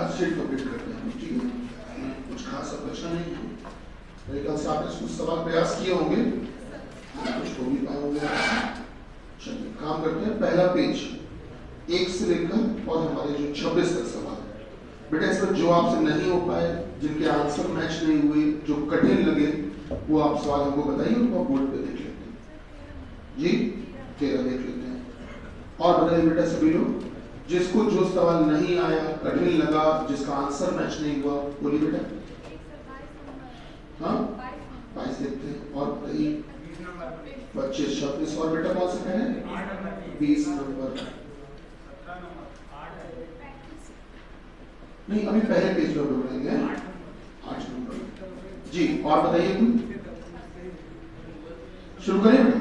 Last sheet complete करते हैं, ठीक है। कुछ खास अब बचा नहीं है मेरे ख्याल से। आपने कुछ सवाल प्रयास किए होंगे, कुछ हो भी पाए होंगे। चलिए काम करते हैं। पहला पेज 1 से लेकर और हमारे जो 26 तक सवाल है बेटा, इसमें जो आपसे नहीं हो पाए, जिनके आंसर मैच नहीं हुए, जो कठिन लगे, वो आप सवाल हमको बताइए, उनको बोर्ड पे देख लेते हैं जी। 13 देख लेते हैं। और बताइए बेटा सभी लोग, जिसको जो सवाल नहीं आया, कठिन लगा, जिसका आंसर मैच नहीं हुआ, बोलिए बेटा। हाँ 22 देखते हैं। और बताइए 25, 26 और बेटा कौन सा है? 20 नंबर। नहीं अभी पहले पेज पर बोलेंगे 8 नंबर जी। और बताइए शुरू करें बेटा।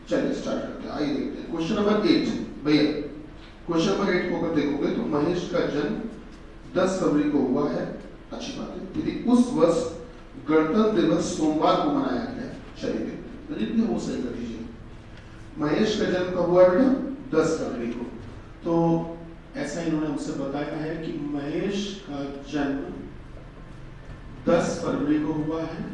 चलिए स्टार्ट करते हैं, आइए देखते हैं। क्वेश्चन नंबर 8 भैया, क्वेश्चन नंबर 8 को अगर देखोगे तो महेश का जन्म 10 फरवरी को हुआ है, अच्छी बात है। यदि उस वर्ष गणतंत्र दिवस सोमवार को मनाया गया है, चलिए देखते हैं, वो सही कर दीजिए। महेश का जन्म कब हुआ बेटा? 10 फरवरी को। तो ऐसा इन्होंने हमसे बताया है कि महेश का जन्म 10 फरवरी को हुआ है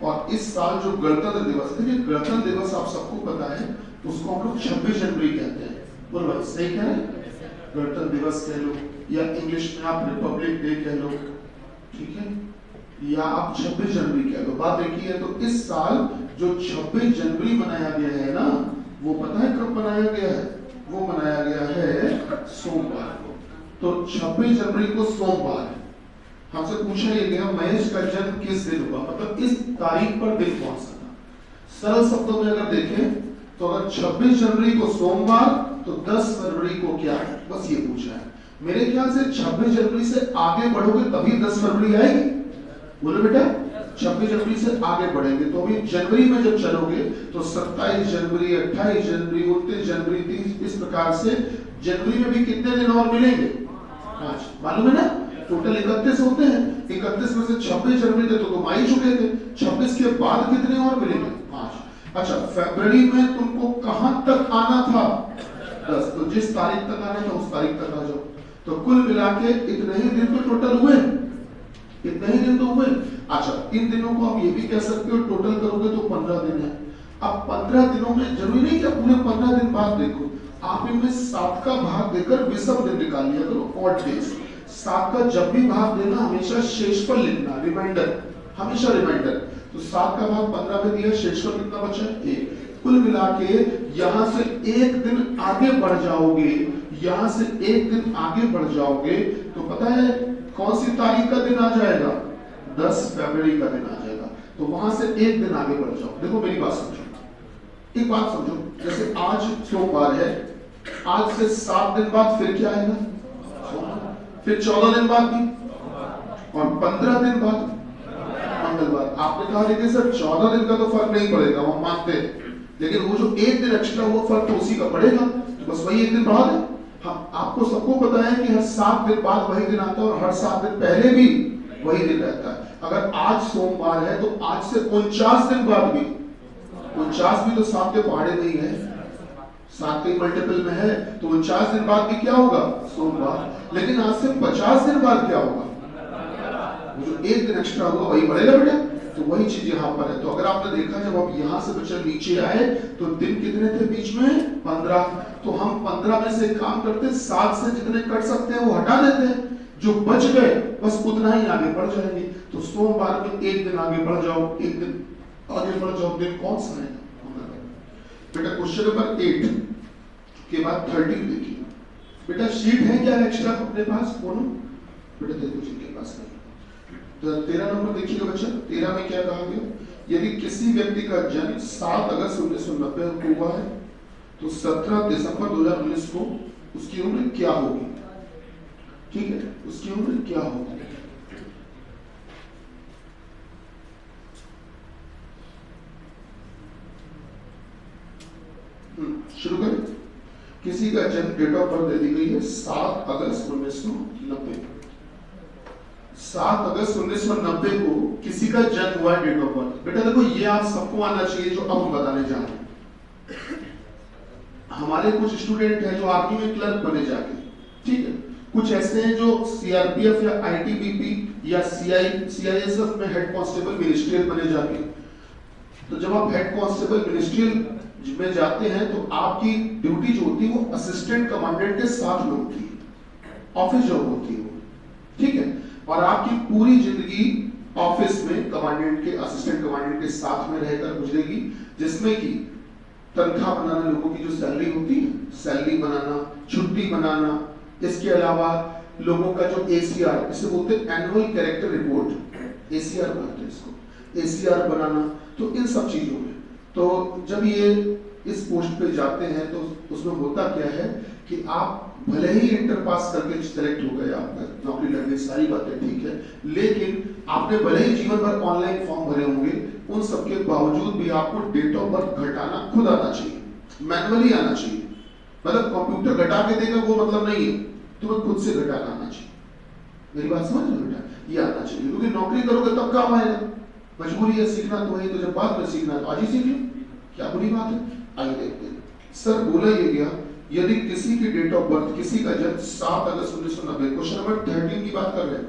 और इस साल जो गणतंत्र दिवस है, देखिए गणतंत्र दिवस आप सबको पता है, उसको हम लोग 26 जनवरी कहते हैं। बोलो भाई सही कह रहे हैं? गणतंत्र दिवस कह लो या इंग्लिश में आप रिपब्लिक डे कह लो, ठीक है, या आप 26 जनवरी कह लो। बात देखिए तो इस साल जो 26 जनवरी मनाया गया है ना, वो पता है कब मनाया गया है? वो मनाया गया है सोमवार को। तो 26 जनवरी को सोमवार है। हमसे पूछा ये गया महेश का जन्म किस दिन हुआ, मतलब इस तारीख पर दिन कौन सा था। सरल शब्दों में अगर देखें तो अगर 26 जनवरी को सोमवार तो 10 फरवरी को क्या है, बस ये पूछा है। मेरे ख्याल से 26 जनवरी से आगे बढ़ोगे तभी 10 फरवरी आएगी। बोलो बेटा 26 जनवरी से आगे बढ़ेंगे तो अभी जनवरी में जब चलोगे तो 27 जनवरी, 28 जनवरी, 29 जनवरी, 30, इस प्रकार से जनवरी में भी कितने दिन और मिलेंगे? 5। मालूम है ना, टोटल 31 होते हैं। 31 में से 26 जनवरी थे तो तुम आ ही चुके थे। 26 के बाद कितने और मिलेंगे? 5। अच्छा फरवरी में तुमको कहां तक आना था? 10। तो जिस तारीख तक आना था उस तारीख तक आ जाओ। तो कुल मिला के इतने ही दिन तो टोटल हुए, इतने ही दिन तो हुए। अच्छा इन दिनों को आप ये भी कह सकते हो टोटल करोगे तो 15 दिन है। अब 15 दिनों में जरूरी नहीं कि पूरे 15 दिन बाद देखो, आप इनमें 7 का भाग देकर विषम दिन निकाल लिया करो, ऑड डेज। 7 का जब भी भाग देना हमेशा शेषफल लिखना, रिमाइंडर, हमेशा रिमाइंडर। तो 7 का भाग 15 में दिया, शेषफल कितना बचा? 1। कुल मिला के यहाँ से 1 दिन आगे बढ़ जाओगे, यहाँ से 1 दिन आगे बढ़ जाओगे तो पता है कौन सी तारीख का दिन आ जाएगा? 10 फरवरी का दिन आ जाएगा। तो वहां से 1 दिन आगे बढ़ जाओ। देखो मेरी बात समझो, एक बात समझो, जैसे आज सोमवार है, आज से 7 दिन बाद फिर क्या आएगा? फिर 14 दिन बाद भी और 15 दिन बाद मंगलवार। आपने कहा देखिए सर 14 दिन का तो फर्क नहीं पड़ेगा, हम मानते हैं, लेकिन वो जो 1 दिन एक्स्ट्रा हुआ फर्क तो उसी का पड़ेगा। तो बस वही 1 दिन बढ़ा दें। हम आपको सबको पता है कि हर 7 दिन बाद वही दिन आता है और हर 7 दिन पहले भी वही दिन रहता है। अगर आज सोमवार है तो आज से 49 दिन बाद भी, 49 भी तो 7 के पहाड़े में ही है, 7 के मल्टीपल में है, तो 49 दिन बाद भी क्या होगा? सोमवार। लेकिन आज से 50 दिन बाद क्या होगा? वो जो 1 दिन एक्स्ट्रा होगा वही बढ़ेगा बेटा। तो वही चीज यहाँ पर है। तो अगर आपने देखा जब आप यहाँ से बच्चे नीचे आए तो दिन कितने थे बीच में? 15। तो हम 15 में से काम करते 7 से जितने कट सकते हैं वो हटा देते हैं, जो बच गए बस उतना ही आगे बढ़ जाएंगे। तो सोमवार में 1 दिन आगे बढ़ जाओ, 1 दिन आगे बढ़ जाओ, दिन कौन सा है बेटा? क्वेश्चन नंबर 8 के बाद 13 देखिए बेटा। शीट है क्या एक्स्ट्रा अपने पास? कौन बेटा? देखो जिनके पास नहीं। तो 13 नंबर देखिएगा बच्चा। 13 में क्या कहा गया? यदि किसी व्यक्ति का जन्म 7 अगस्त 1990 को हुआ है तो 17 दिसंबर 2019 को उसकी उम्र क्या होगी? ठीक है, उसकी उम्र क्या होगी? शुरू करें। किसी का जन्म डेट ऑफ बर्थ दे दी गई है 7 अगस्त 1990। 7 अगस्त 1990 को किसी का जन्म हुआ है, डेट ऑफ बर्थ। बेटा देखो ये आप सबको आना चाहिए जो अब हम बताने जा रहे हैं। हमारे कुछ स्टूडेंट हैं जो आर्मी में क्लर्क बने जाके, ठीक है, कुछ ऐसे हैं जो सीआरपीएफ या आईटीबीपी या सीआईएसएफ में हेड कांस्टेबल मिनिस्ट्रियल बने जाते हैं। तो जब आप हेड कांस्टेबल मिनिस्ट्रियल में जाते हैं तो आपकी ड्यूटी जो होती है वो असिस्टेंट कमांडेंट के साथ में होती है, ऑफिस जॉब होती है वो, ठीक है। और आपकी पूरी जिंदगी ऑफिस में कमांडेंट के असिस्टेंट कमांडेंट के साथ में रहकर गुजरेगी, जिसमें कि तनख्वाह बनाना, लोगों की जो सैलरी होती है सैलरी बनाना, छुट्टी बनाना, इसके अलावा लोगों का जो एसीआर, इसे बोलते हैं एनुअल कैरेक्टर रिपोर्ट, एसीआर बोलते हैं इसको, एसीआर बनाना। तो इन सब चीजों में तो जब ये इस पोस्ट पे जाते हैं तो उसमें होता क्या है कि आप भले ही इंटर पास करके सेलेक्ट हो गए, आपका नौकरी लग गई, सारी बातें ठीक है, लेकिन आपने भले ही जीवन भर ऑनलाइन फॉर्म भरे होंगे, उन सब के बावजूद भी आपको डेट ऑफ बर्थ घटाना खुद आना चाहिए, मैनुअली आना चाहिए। मतलब कंप्यूटर घटा के देगा वो मतलब नहीं है, तुम्हें खुद से घटाना आना चाहिए। मेरी बात समझ रहे हो बेटा, ये आना चाहिए, क्योंकि नौकरी करोगे तब काम आएगा। मजबूरी है, सीखना तो है, तो जब बाद में सीखना तो आज ही सीख लो, क्या बुरी बात है। आइए देखते हैं। सर बोला ये गया, यदि किसी की डेट ऑफ बर्थ, किसी का जन्म 7 अगस्त 1990, क्वेश्चन नंबर 13 की बात कर रहे हैं,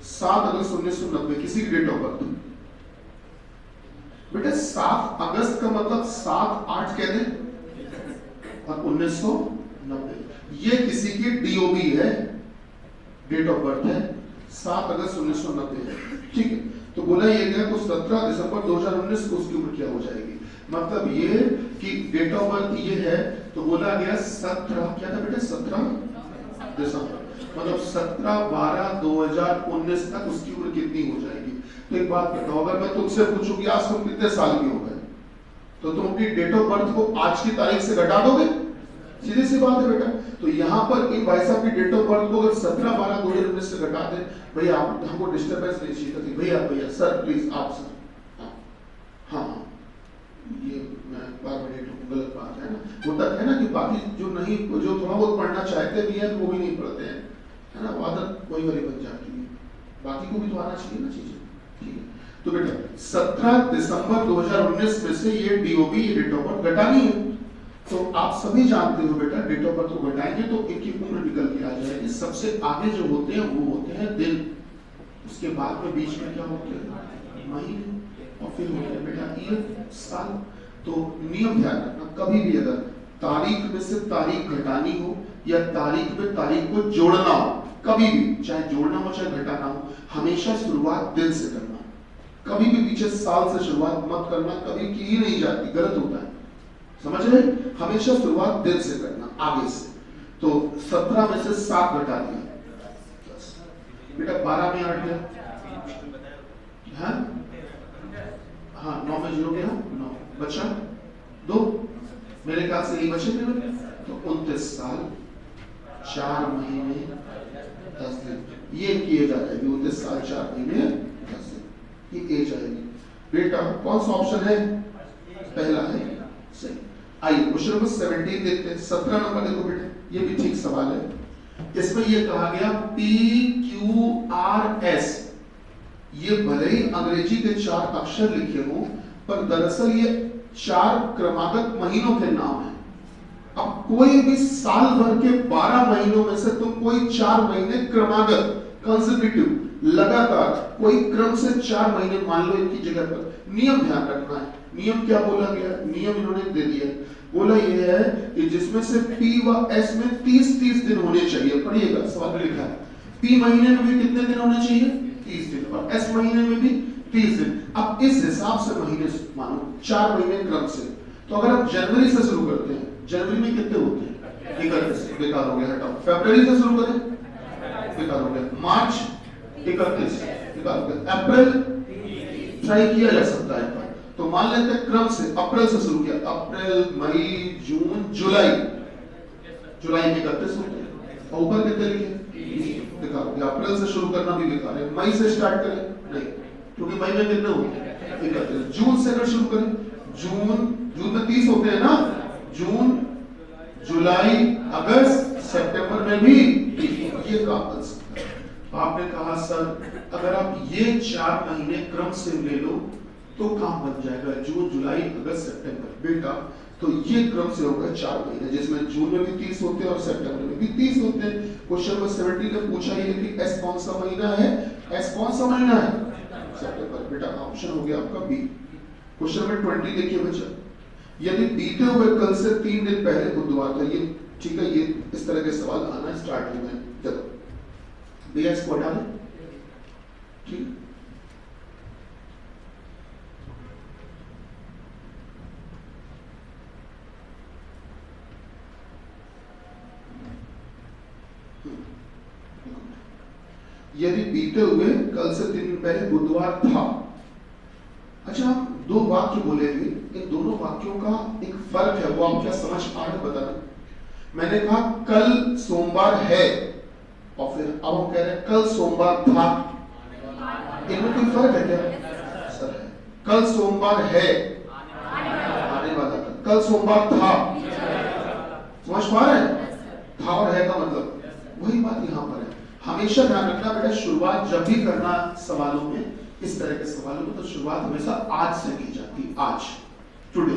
7 अगस्त 1990 किसी की डेट ऑफ बर्थ, बेटा 7 अगस्त का मतलब 7-8 कह दें और 1990, ये किसी की डीओबी है, डेट ऑफ बर्थ है 7 अगस्त 1990 है, ठीक है। तो बोला ये गया को 17 दिसंबर 2019 को उसकी उम्र क्या हो जाएगी, मतलब ये कि डेट ऑफ बर्थ ये है, तो बोला गया 17 क्या था बेटा, 17 दिसंबर, मतलब 17/12/2019 तक उसकी उम्र कितनी हो जाएगी। तो एक बात बताओ, अगर मैं तुमसे पूछूं कि आज तुम कितने साल के हो गए, तो तुम अपनी डेट ऑफ बर्थ को आज की तारीख से घटा दोगे, सीधी सी बात है बेटा। तो यहाँ पर इन भाई साहब की डेट ऑफ बर्थ को अगर 17/12/2019 से घटा दे, भैया आप हमको डिस्टर्बेंस नहीं चाहिए थी, भैया सर प्लीज आप सर, हाँ ये मैं बार बार गलत बात है ना, होता है ना कि बाकी जो नहीं, जो थोड़ा बहुत पढ़ना चाहते भी हैं वो भी नहीं पढ़ते हैं, है ना, आदत वही वाली बन जाती है, बाकी को भी तो आना चाहिए ना चीजें, ठीक है। तो बेटा 17 दिसंबर 2019 में से ये डीओबी, ये डेट ऑफ बर्थ घटानी है, तो आप सभी जानते हो बेटा डेट ऑफ बर्थ को घटाएंगे तो इनकी उम्र निकल के आ जाएगी। सबसे आगे जो होते हैं वो होते हैं दिन, उसके बाद में बीच में क्या होते हैं, महीने, और फिर होते हैं बेटा ईयर, साल। तो नियम ध्यान रखना, कभी भी अगर तारीख में से तारीख घटानी हो या तारीख में तारीख को जोड़ना हो, कभी भी चाहे जोड़ना हो चाहे घटाना हो, हमेशा शुरुआत दिन से करना, कभी भी पीछे साल से शुरुआत मत करना, कभी की ही नहीं जाती, गलत होता है, समझ रहे, हमेशा शुरुआत दिन से करना, आगे से। तो 17 में से 7 घटा दिया बेटा, 12 में 8 गया, हाँ 9 में 0 गया, 9 बचा 2, मेरे ख्याल से यही बचे थे, तो 29 साल 4 महीने 10 दिन, ये किए जा जाएगी, 29 साल 4 महीने 10 दिन, ये एज आएगी बेटा। कौन सा ऑप्शन है, पहला है सही। आइए क्वेश्चन नंबर 17 देखते हैं, 17 नंबर देखो बेटा, ये भी ठीक सवाल है। इसमें ये कहा गया PQRS, ये भले ही अंग्रेजी के 4 अक्षर लिखे हों, पर दरअसल ये 4 क्रमागत महीनों के नाम हैं। अब कोई भी साल भर के 12 महीनों में से तुम कोई 4 महीने क्रमागत, कंसेक्यूटिव, लगातार कोई क्रम से 4 महीने मान लो इनकी जगह पर। नियम ध्यान रखना है, नियम क्या बोला गया, नियम इन्होंने दे दिया, बोला ये है कि जिसमें से P व S में 30-30 दिन होने चाहिए। पढ़िएगा सवाल में लिखा है, P महीने में भी कितने दिन होने चाहिए, 30 दिन, और S महीने में भी 30 दिन। अब इस हिसाब से महीने मानो 4 महीने क्रम से, तो अगर हम जनवरी से शुरू करते हैं, जनवरी में कितने होते हैं, 31, बेकार हो गया, हटाओ। फरवरी से शुरू करें, बेकार हो गया। मार्च 31, बेकार हो गया। अप्रैल ट्राई किया जा सकता है, तो मान लेते हैं क्रम से, अप्रैल से शुरू किया, अप्रैल, मई, जून, जुलाई, जुलाई में 31 होते हैं, और ऊपर कितने लिखे, बेकार हो गया। अप्रैल से शुरू करना भी बेकार है, मई से स्टार्ट करें, नहीं, क्योंकि मई में कितने होते हैं, 31। जून से अगर शुरू करें, जून में 30 होते हैं ना, जून, जुलाई, अगस्त, सितंबर में भी ये काम बन सकता है। आपने कहा सर अगर आप ये 4 महीने क्रम से ले लो तो काम बन जाएगा, जून, जुलाई, अगस्त, सितंबर। बेटा तो ये क्रम से होगा 4 महीने, जिसमें जून में भी 30 होते हैं और सितंबर में भी 30 होते हैं। क्वेश्चन नंबर 17 ने पूछा ये कि एस कौन सा महीना है, एस कौन सा महीना है, सितंबर। बेटा ऑप्शन हो गया आपका बी। क्वेश्चन नंबर 20 देखिए बच्चा, यदि बीते हुए कल से 3 दिन पहले बुधवार था, ये ठीक है, ये इस तरह के सवाल आना स्टार्टिंग में, चलो भैया इसको हटा दें, ठीक। यदि बीते हुए कल से 3 दिन पहले बुधवार था। अच्छा, हम 2 वाक्य बोलेंगे, इन दोनों वाक्यों का एक फर्क है, वो आप क्या समझ पा रहे बताना। मैंने कहा कल सोमवार है, और फिर अब हम कह रहे हैं कल सोमवार था, इनमें कोई फर्क है क्या? सर है। कल सोमवार है, आने वाला था, कल सोमवार था, समझ पा रहे हैं? था और है का मतलब वही बात यहां पर है। हमेशा ध्यान रखना बेटा, शुरुआत जब भी करना सवालों में, इस तरह के सवालों में, तो शुरुआत हमेशा आज से की जाती है। आज, टुडे।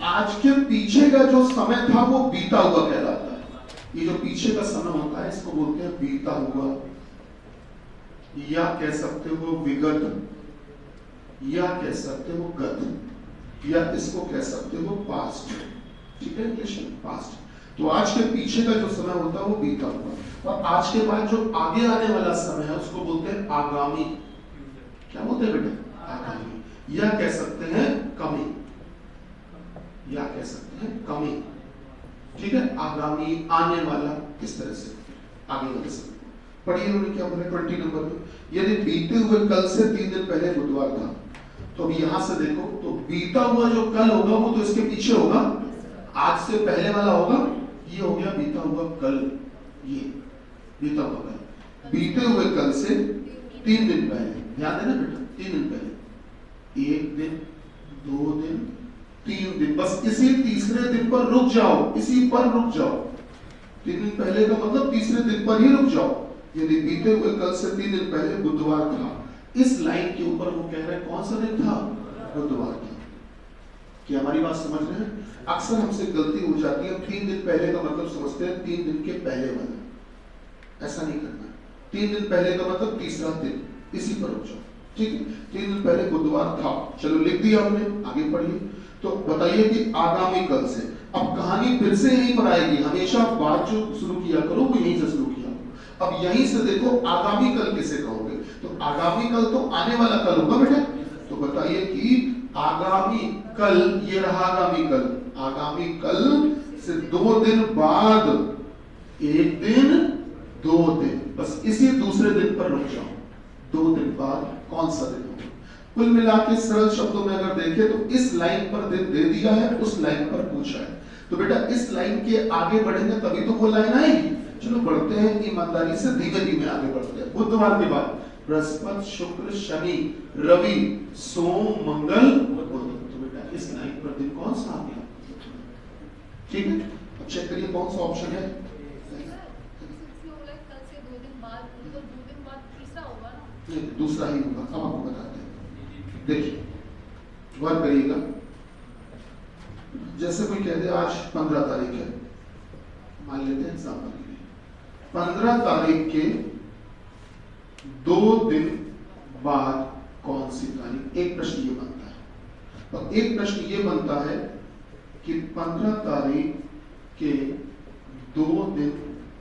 आज के पीछे का जो समय था वो बीता हुआ कहलाता है। ये जो पीछे का समय होता है इसको बोलते हैं बीता हुआ, या कह सकते हो विगत, या कह सकते हो गत, या इसको कह सकते हो पास्ट। ठीक है, इंग्लिश में पास्ट। तो आज के पीछे का जो समय होता है वो बीता हुआ, और आज के बाद जो आगे आने वाला समय है उसको बोलते हैं आगामी। क्या बोलते हैं बेटा? आगामी, या कह सकते हैं कमिंग, या कह सकते हैं कमिंग। ठीक है, आगामी, आने वाला, इस तरह से आगे वाले समय। पढ़िए उन्होंने क्या बोला 20 नंबर में, यदि बीते हुए कल से 3 दिन पहले बुधवार था। तो अब यहां से देखो, तो बीता हुआ जो कल होगा वो तो इसके पीछे होगा, आज से पहले वाला होगा, ये हो गया बीता हुआ कल, ये बीता हुआ कल। बीते हुए कल से 3 दिन पहले, ध्यान देना बेटा, 3 दिन पहले, 1 दिन, 2 दिन, 3 दिन, बस इसी तीसरे दिन पर रुक जाओ, इसी पर रुक जाओ। 3 दिन पहले का मतलब तीसरे दिन पर ही रुक जाओ। यदि बीते हुए कल से 3 दिन पहले बुधवार था, इस लाइन के ऊपर वो कह रहे हैं कौन सा दिन था? बुधवार था। क्या हमारी बात समझ रहे हैं? अक्सर हमसे गलती हो जाती है, 3 दिन पहले का मतलब समझते हैं 3 दिन के पहले वाला। ऐसा नहीं करना। 3 दिन पहले का मतलब तीसरा दिन, इसी पर रुक जाओ। ठीक है, 3 दिन पहले बुधवार था, चलो लिख दिया हमने, आगे पढ़िए। तो बताइए कि आगामी कल से, अब कहानी फिर से यही पर आएगी, हमेशा बात जो शुरू किया करो वो यहीं से शुरू किया करो। अब यहीं से देखो आगामी कल किसे कहोगे? तो आगामी कल तो आने वाला कल होगा बेटा। तो बताइए कि आगामी कल, ये रहा आगामी कल, आगामी कल से 2 दिन बाद, 1 दिन, 2 दिन, बस इसी दूसरे दिन पर रुक जाओ। 2 दिन बाद कौन सा दिन होगा? कुल मिला के सरल शब्दों में अगर देखें तो इस लाइन पर दिन दे दिया है, उस लाइन पर पूछा है। तो बेटा इस लाइन के आगे बढ़ेंगे तभी तो वो लाइन आएगी। चलो बढ़ते हैं ईमानदारी से, धीमे धीमे आगे बढ़ते हैं। बुधवार के बाद बृहस्पति, शुक्र, शनि, रवि, सोम, मंगल, बुध। तो बेटा इस लाइन पर दिन कौन सा आ गया? ठीक है, अब चेक करिए कौन सा ऑप्शन है। दूसरा ही होगा, अब आपको बताते हैं। देखिए गौर करिएगा, जैसे कोई कह दे आज 15 तारीख है, मान लेते हैं एग्जाम्पल के लिए, 15 तारीख के 2 दिन बाद कौन सी तारीख? एक प्रश्न ये बनता है, और एक प्रश्न ये बनता है कि 15 तारीख के 2 दिन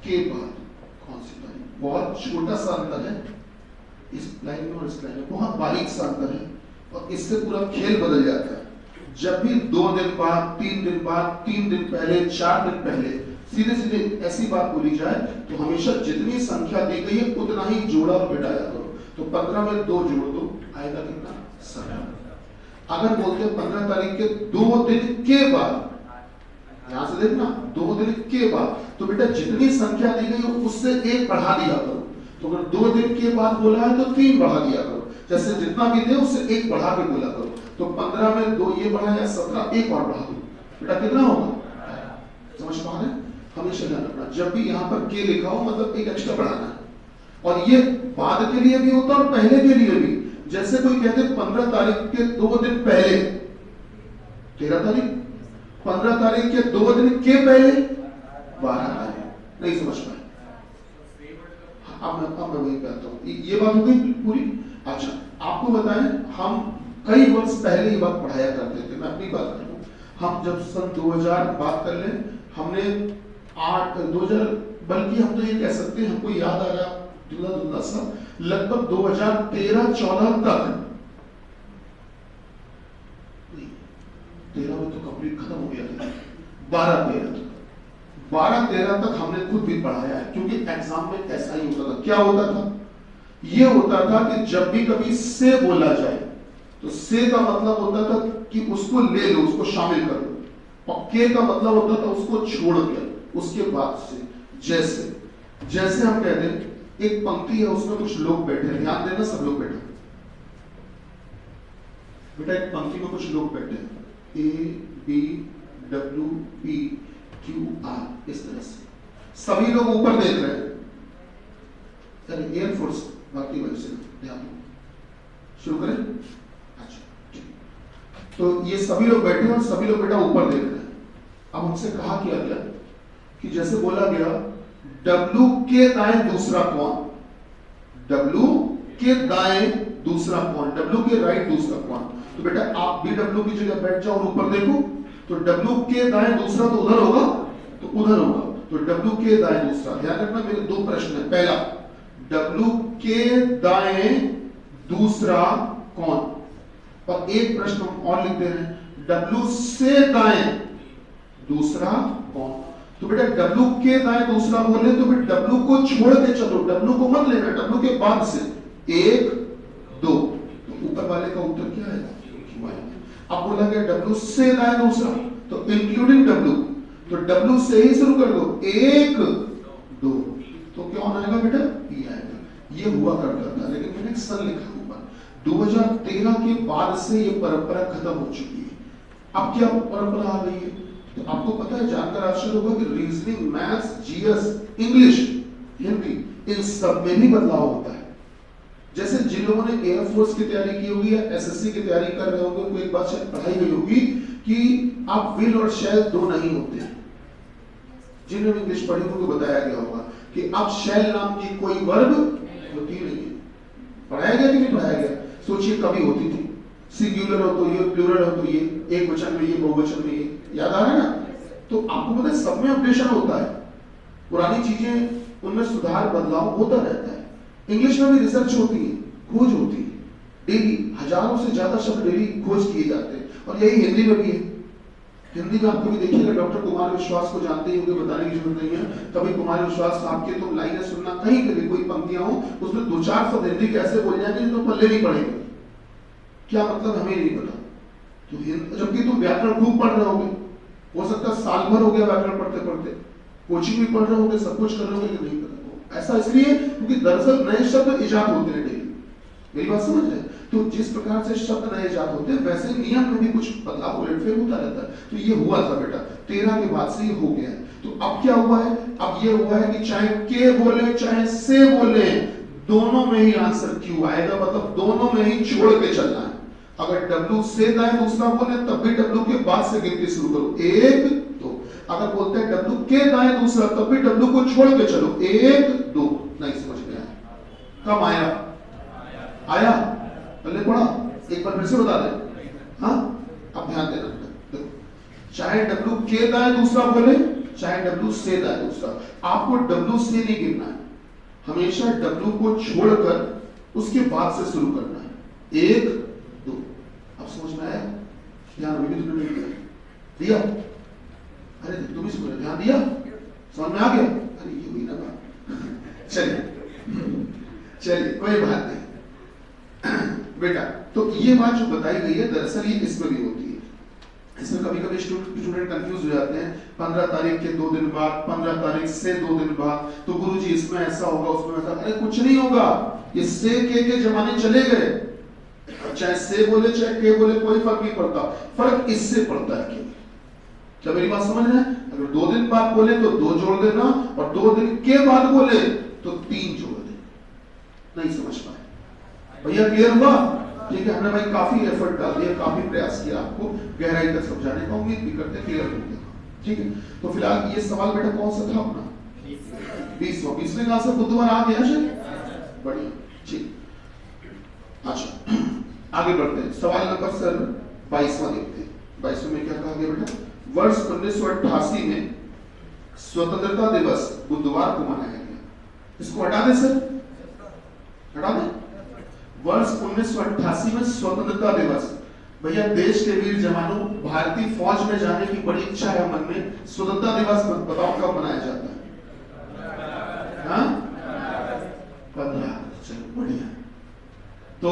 के बाद कौन सी तारीख? बहुत छोटा सा अंतर है इस लाइन में और इस लाइन में, बहुत बारीक सा अंतर है, और इससे पूरा खेल बदल जाता है। जब भी 2 दिन बाद, 3 दिन बाद, 3 दिन पहले, 4 दिन पहले सीधे सीधे ऐसी बात बोली जाए तो हमेशा जितनी संख्या दी गई है उतना ही जोड़ा और घटाया करो। तो 15 में 2 जोड़ दो, आएगा कितना? 17। अगर बोलते हैं 15 तारीख के 2 दिन के बाद, यहां से देखना 2 दिन के बाद, तो बेटा जितनी संख्या दी गई हो उससे 1 बढ़ा दिया करो। तो अगर 2 दिन के बाद बोला है तो 3 बढ़ा दिया करो, जैसे जितना भी दे उससे 1 बढ़ा के बोला करो। तो 15 में 2 ये बढ़ाया, 17, 1 और बढ़ा दो, बेटा कितना होगा? समझ पा रहे हैं? हमेशा ध्यान रखना, जब भी यहाँ पर के लिखा हो मतलब 1 एक्स्ट्रा बढ़ाना है, और ये बाद के लिए भी होता है और पहले के लिए भी। जैसे कोई कहते 15 तारीख के 2 दिन पहले, 13 तारीख, 15 तारीख के 2 दिन के पहले 12 तारीख। नहीं समझ पाए? अब मैं वही कहता हूँ, ये बात हो गई पूरी। अच्छा, आपको बताएं, हम कई वर्ष पहले ये बात पढ़ाया करते थे। मैं अपनी बात कर रहा हूँ, हम जब सन 2000 बात कर लें, हमने 2000, बल्कि हम तो ये कह सकते हैं, हमको याद आ रहा धुंधला धुंधला सा, लगभग 2013-14 तक, 13 में तो कंप्लीट खत्म हो गया था, 12-13 तक हमने खुद भी पढ़ाया है, क्योंकि एग्जाम में ऐसा ही होता था। क्या होता था? ये होता था कि जब भी कभी से बोला जाए तो से का मतलब होता था कि उसको ले लो, उसको शामिल कर लो, और के का मतलब होता था उसको छोड़ कर उसके बाद से। जैसे हम कहते हैं, एक पंक्ति है, उसमें कुछ लोग बैठे हैं, ध्यान देना, सब लोग बैठे बेटा, एक पंक्ति में कुछ लोग बैठे हैं, ABWPQR, इस तरह से सभी लोग ऊपर देख रहे हैं। एयरफोर्स भारतीय वायुसेना, ध्यान दो, शुरू करें। अच्छा, तो ये सभी लोग बैठे हैं और सभी लोग बेटा ऊपर देख रहे हैं। अब हमसे कहा क्या गया कि जैसे बोला गया, W के दाएं दूसरा कौन, W के दाएं दूसरा कौन, W के राइट दूसरा कौन। तो बेटा आप भी W की जगह बैठ जाओ और ऊपर देखो, तो W के दाएं दूसरा तो उधर होगा, तो उधर होगा, तो W के दाएं दूसरा। ध्यान रखना, मेरे दो प्रश्न है। पहला, W के दाएं दूसरा कौन, और एक प्रश्न हम और लिख दे रहे हैं, W से दाएं दूसरा कौन। तो बेटा W के दाएं दूसरा बोले तो बेटा W को छोड़ के चलो, W को मत लेना, W के बाद से 1 2, तो ऊपर वाले का उत्तर क्या है? अब बोला गया W से दाएं दूसरा, तो इंक्लूडिंग W, तो W से ही शुरू कर दो, 1 2, तो कौन आएगा बेटा? P आएगा। ये हुआ करता था, लेकिन मैंने एक सन लिखा ऊपर, 2013 के बाद से ये परंपरा खत्म हो चुकी है। अब क्या परंपरा आ गई है? तो आपको पता है, जानकर आश्चर्य होगा कि reasoning, maths, GS, English, Hindi, इन सब में भी बदलाव होता है। जैसे जिन लोगों ने एयरफोर्स की तैयारी की होगी या एसएससी की तैयारी कर रहे होंगे, उनको एक बात शायद पढ़ाई गई होगी कि आप विल और शैल दो नहीं होते। जिन्होंने इंग्लिश पढ़ी उनको बताया गया होगा कि अब शैल नाम की कोई वर्ब होती नहीं है। पढ़ाया गया कि नहीं पढ़ाया गया? सोचिए, कभी होती थी, सिंगुलर हो तो ये, प्लूरल हो तो ये, एक वचन में ये, बहुवचन में ये, याद आ रहा है ना? तो आपको पता है, सब में अपडेशन होता है, पुरानी चीजें उनमें सुधार बदलाव होता रहता है। इंग्लिश में भी रिसर्च होती है, खोज होती है, डेली हजारों से ज्यादा शब्द डेली खोज किए जाते हैं, और यही हिंदी में भी है। हिंदी में आपको भी देखिएगा, डॉक्टर कुमार विश्वास को जानते ही होंगे, बताने की जरूरत नहीं है। कभी कुमार विश्वास साहब के तुम लाइनें सुनना, कहीं कभी कोई पंक्तियां हो, उसमें 2-4 शब्द हिंदी कैसे बोल जाएंगे तो पल्ले नहीं पड़ेंगे, क्या मतलब हमें नहीं पता। तो जबकि तुम व्याकरण खूब पढ़ रहे होगे, हो सकता है साल भर हो गया व्याकरण पढ़ते पढ़ते, कोचिंग भी पढ़ रहे होगे, सब कुछ कर रहे होगे, लेकिन नहीं पता। ऐसा इसलिए क्योंकि दरअसल नए शब्द इजाद होते हैं डेली। मेरी बात समझ रहे? तो जिस प्रकार से शब्द नए इजाद होते हैं, वैसे नियम में भी कुछ बदलाव उलटफेर होता रहता है। तो ये हुआ था बेटा, 13 के बाद से ये हो गया है। तो अब क्या हुआ है? अब ये हुआ है कि चाहे के बोले चाहे से बोले, दोनों में ही आंसर क्यू आएगा, मतलब दोनों में ही छोड़ के चलना है। अगर W से दाएं दूसरा बोले तब भी W के बाद से गिनती शुरू करो, 1 2। अगर बोलते हैं W के दाएं दूसरा, तब भी W को छोड़ के चलो, 1 2। नहीं समझ में आया? कब आया? आया? पहले पढ़ा, एक बार फिर से बता दें। हाँ, अब ध्यान देना, देखो, चाहे W के दाएं दूसरा बोले चाहे W से दाएं दूसरा, आपको W से नहीं गिनना है, हमेशा W को छोड़कर उसके बाद से शुरू करना है, 1 2। अब समझ में आया? ध्यान भी तुमने दिया? अरे तुम ही सुन, ध्यान दिया? समझ में आ गया? अरे ये हुई ना बात। चलिए कोई बात नहीं बेटा। तो ये बात जो बताई गई है, दरअसल ये इसमें भी होती है। इसमें कभी कभी स्टूडेंट कंफ्यूज हो जाते हैं, 15 तारीख के 2 दिन बाद, 15 तारीख से 2 दिन बाद, तो गुरुजी इसमें ऐसा होगा उसमें ऐसा। अरे कुछ नहीं होगा, ये से के जमाने चले गए। चाहे से बोले चाहे के बोले, कोई फर्क नहीं पड़ता, फर्क इससे पड़ता है केवल। क्या मेरी बात समझ रहे हैं? अगर 2 दिन बाद बोले तो 2 जोड़ देना, और 2 दिन के बाद बोले तो 3 जोड़ देना। नहीं समझ पाए भैया? क्लियर हुआ? ठीक है, हमने भाई काफी एफर्ट डाल दिया, काफी प्रयास किया आपको गहराई तक समझाने का, उम्मीद भी करते क्लियर हो गया। ठीक है, तो फिलहाल ये सवाल बेटा कौन सा था अपना 20वें क्लास से बुधवार आ गया शायद, बढ़िया। ठीक, अच्छा आगे बढ़ते हैं, सवाल नंबर सर 22वां देखते हैं। 22वें में क्या कहा गया बेटा, वर्ष 1988 में स्वतंत्रता दिवस बुधवार को मनाया गया। इसको हटा दे सर, हटा दे। वर्ष 1988 में स्वतंत्रता दिवस, भैया देश के वीर जवानों, भारतीय फौज में जाने की बड़ी इच्छा है मन में, स्वतंत्रता दिवस बताओ कब मनाया जाता है? हाँ 15, चलो बढ़िया। तो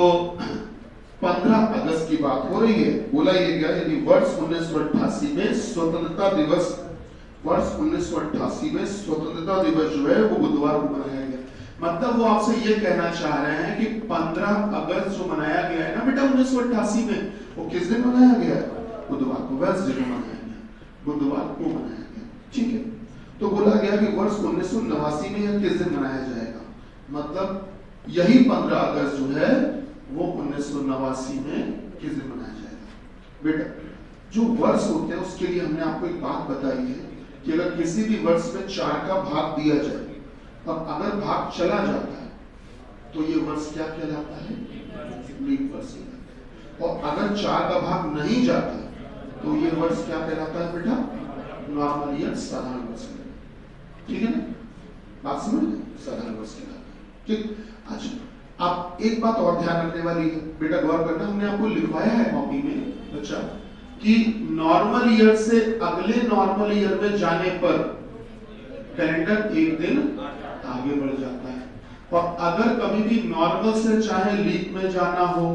15 अगस्त की बात हो रही है, बोला ये गया यदि वर्ष 1988 में स्वतंत्रता दिवस, वर्ष 1988 में स्वतंत्रता दिवस जो है वो बुधवार को मनाया गया। मतलब वो आपसे ये कहना चाह रहे हैं कि 15 अगस्त जो मनाया गया है ना बेटा 1988 में, वो किस दिन मनाया गया है? बुधवार को, वेडनेसडे को मनाया गया, बुधवार को मनाया गया। ठीक है, तो बोला गया कि वर्ष 1989 में यह किस दिन मनाया जाएगा, मतलब यही 15 अगस्त जो है वो 1989 में किस दिन मनाया जाएगा। बेटा जो वर्ष होते हैं उसके लिए हमने आपको एक बात बताई है कि अगर किसी भी वर्ष में 4 का भाग दिया जाए और अगर भाग चला जाता है तो ये वर्ष क्या कहलाता है? लीप वर्ष। और अगर 4 का भाग नहीं जाता तो ये वर्ष क्या कहलाता है बेटा? नॉर्मल ईयर, साधारण वर्ष। ठीक है ना, बात समझ गए? साधारण वर्ष कहलाता है। ठीक, अच्छा आप एक बात और ध्यान रखने वाली है बेटा, गौर करना, हमने आपको लिखवाया है कॉपी में बच्चा कि नॉर्मल ईयर से अगले नॉर्मल ईयर में जाने पर कैलेंडर एक दिन आगे बढ़ जाता है। और अगर कभी भी नॉर्मल से चाहे लीप में जाना हो,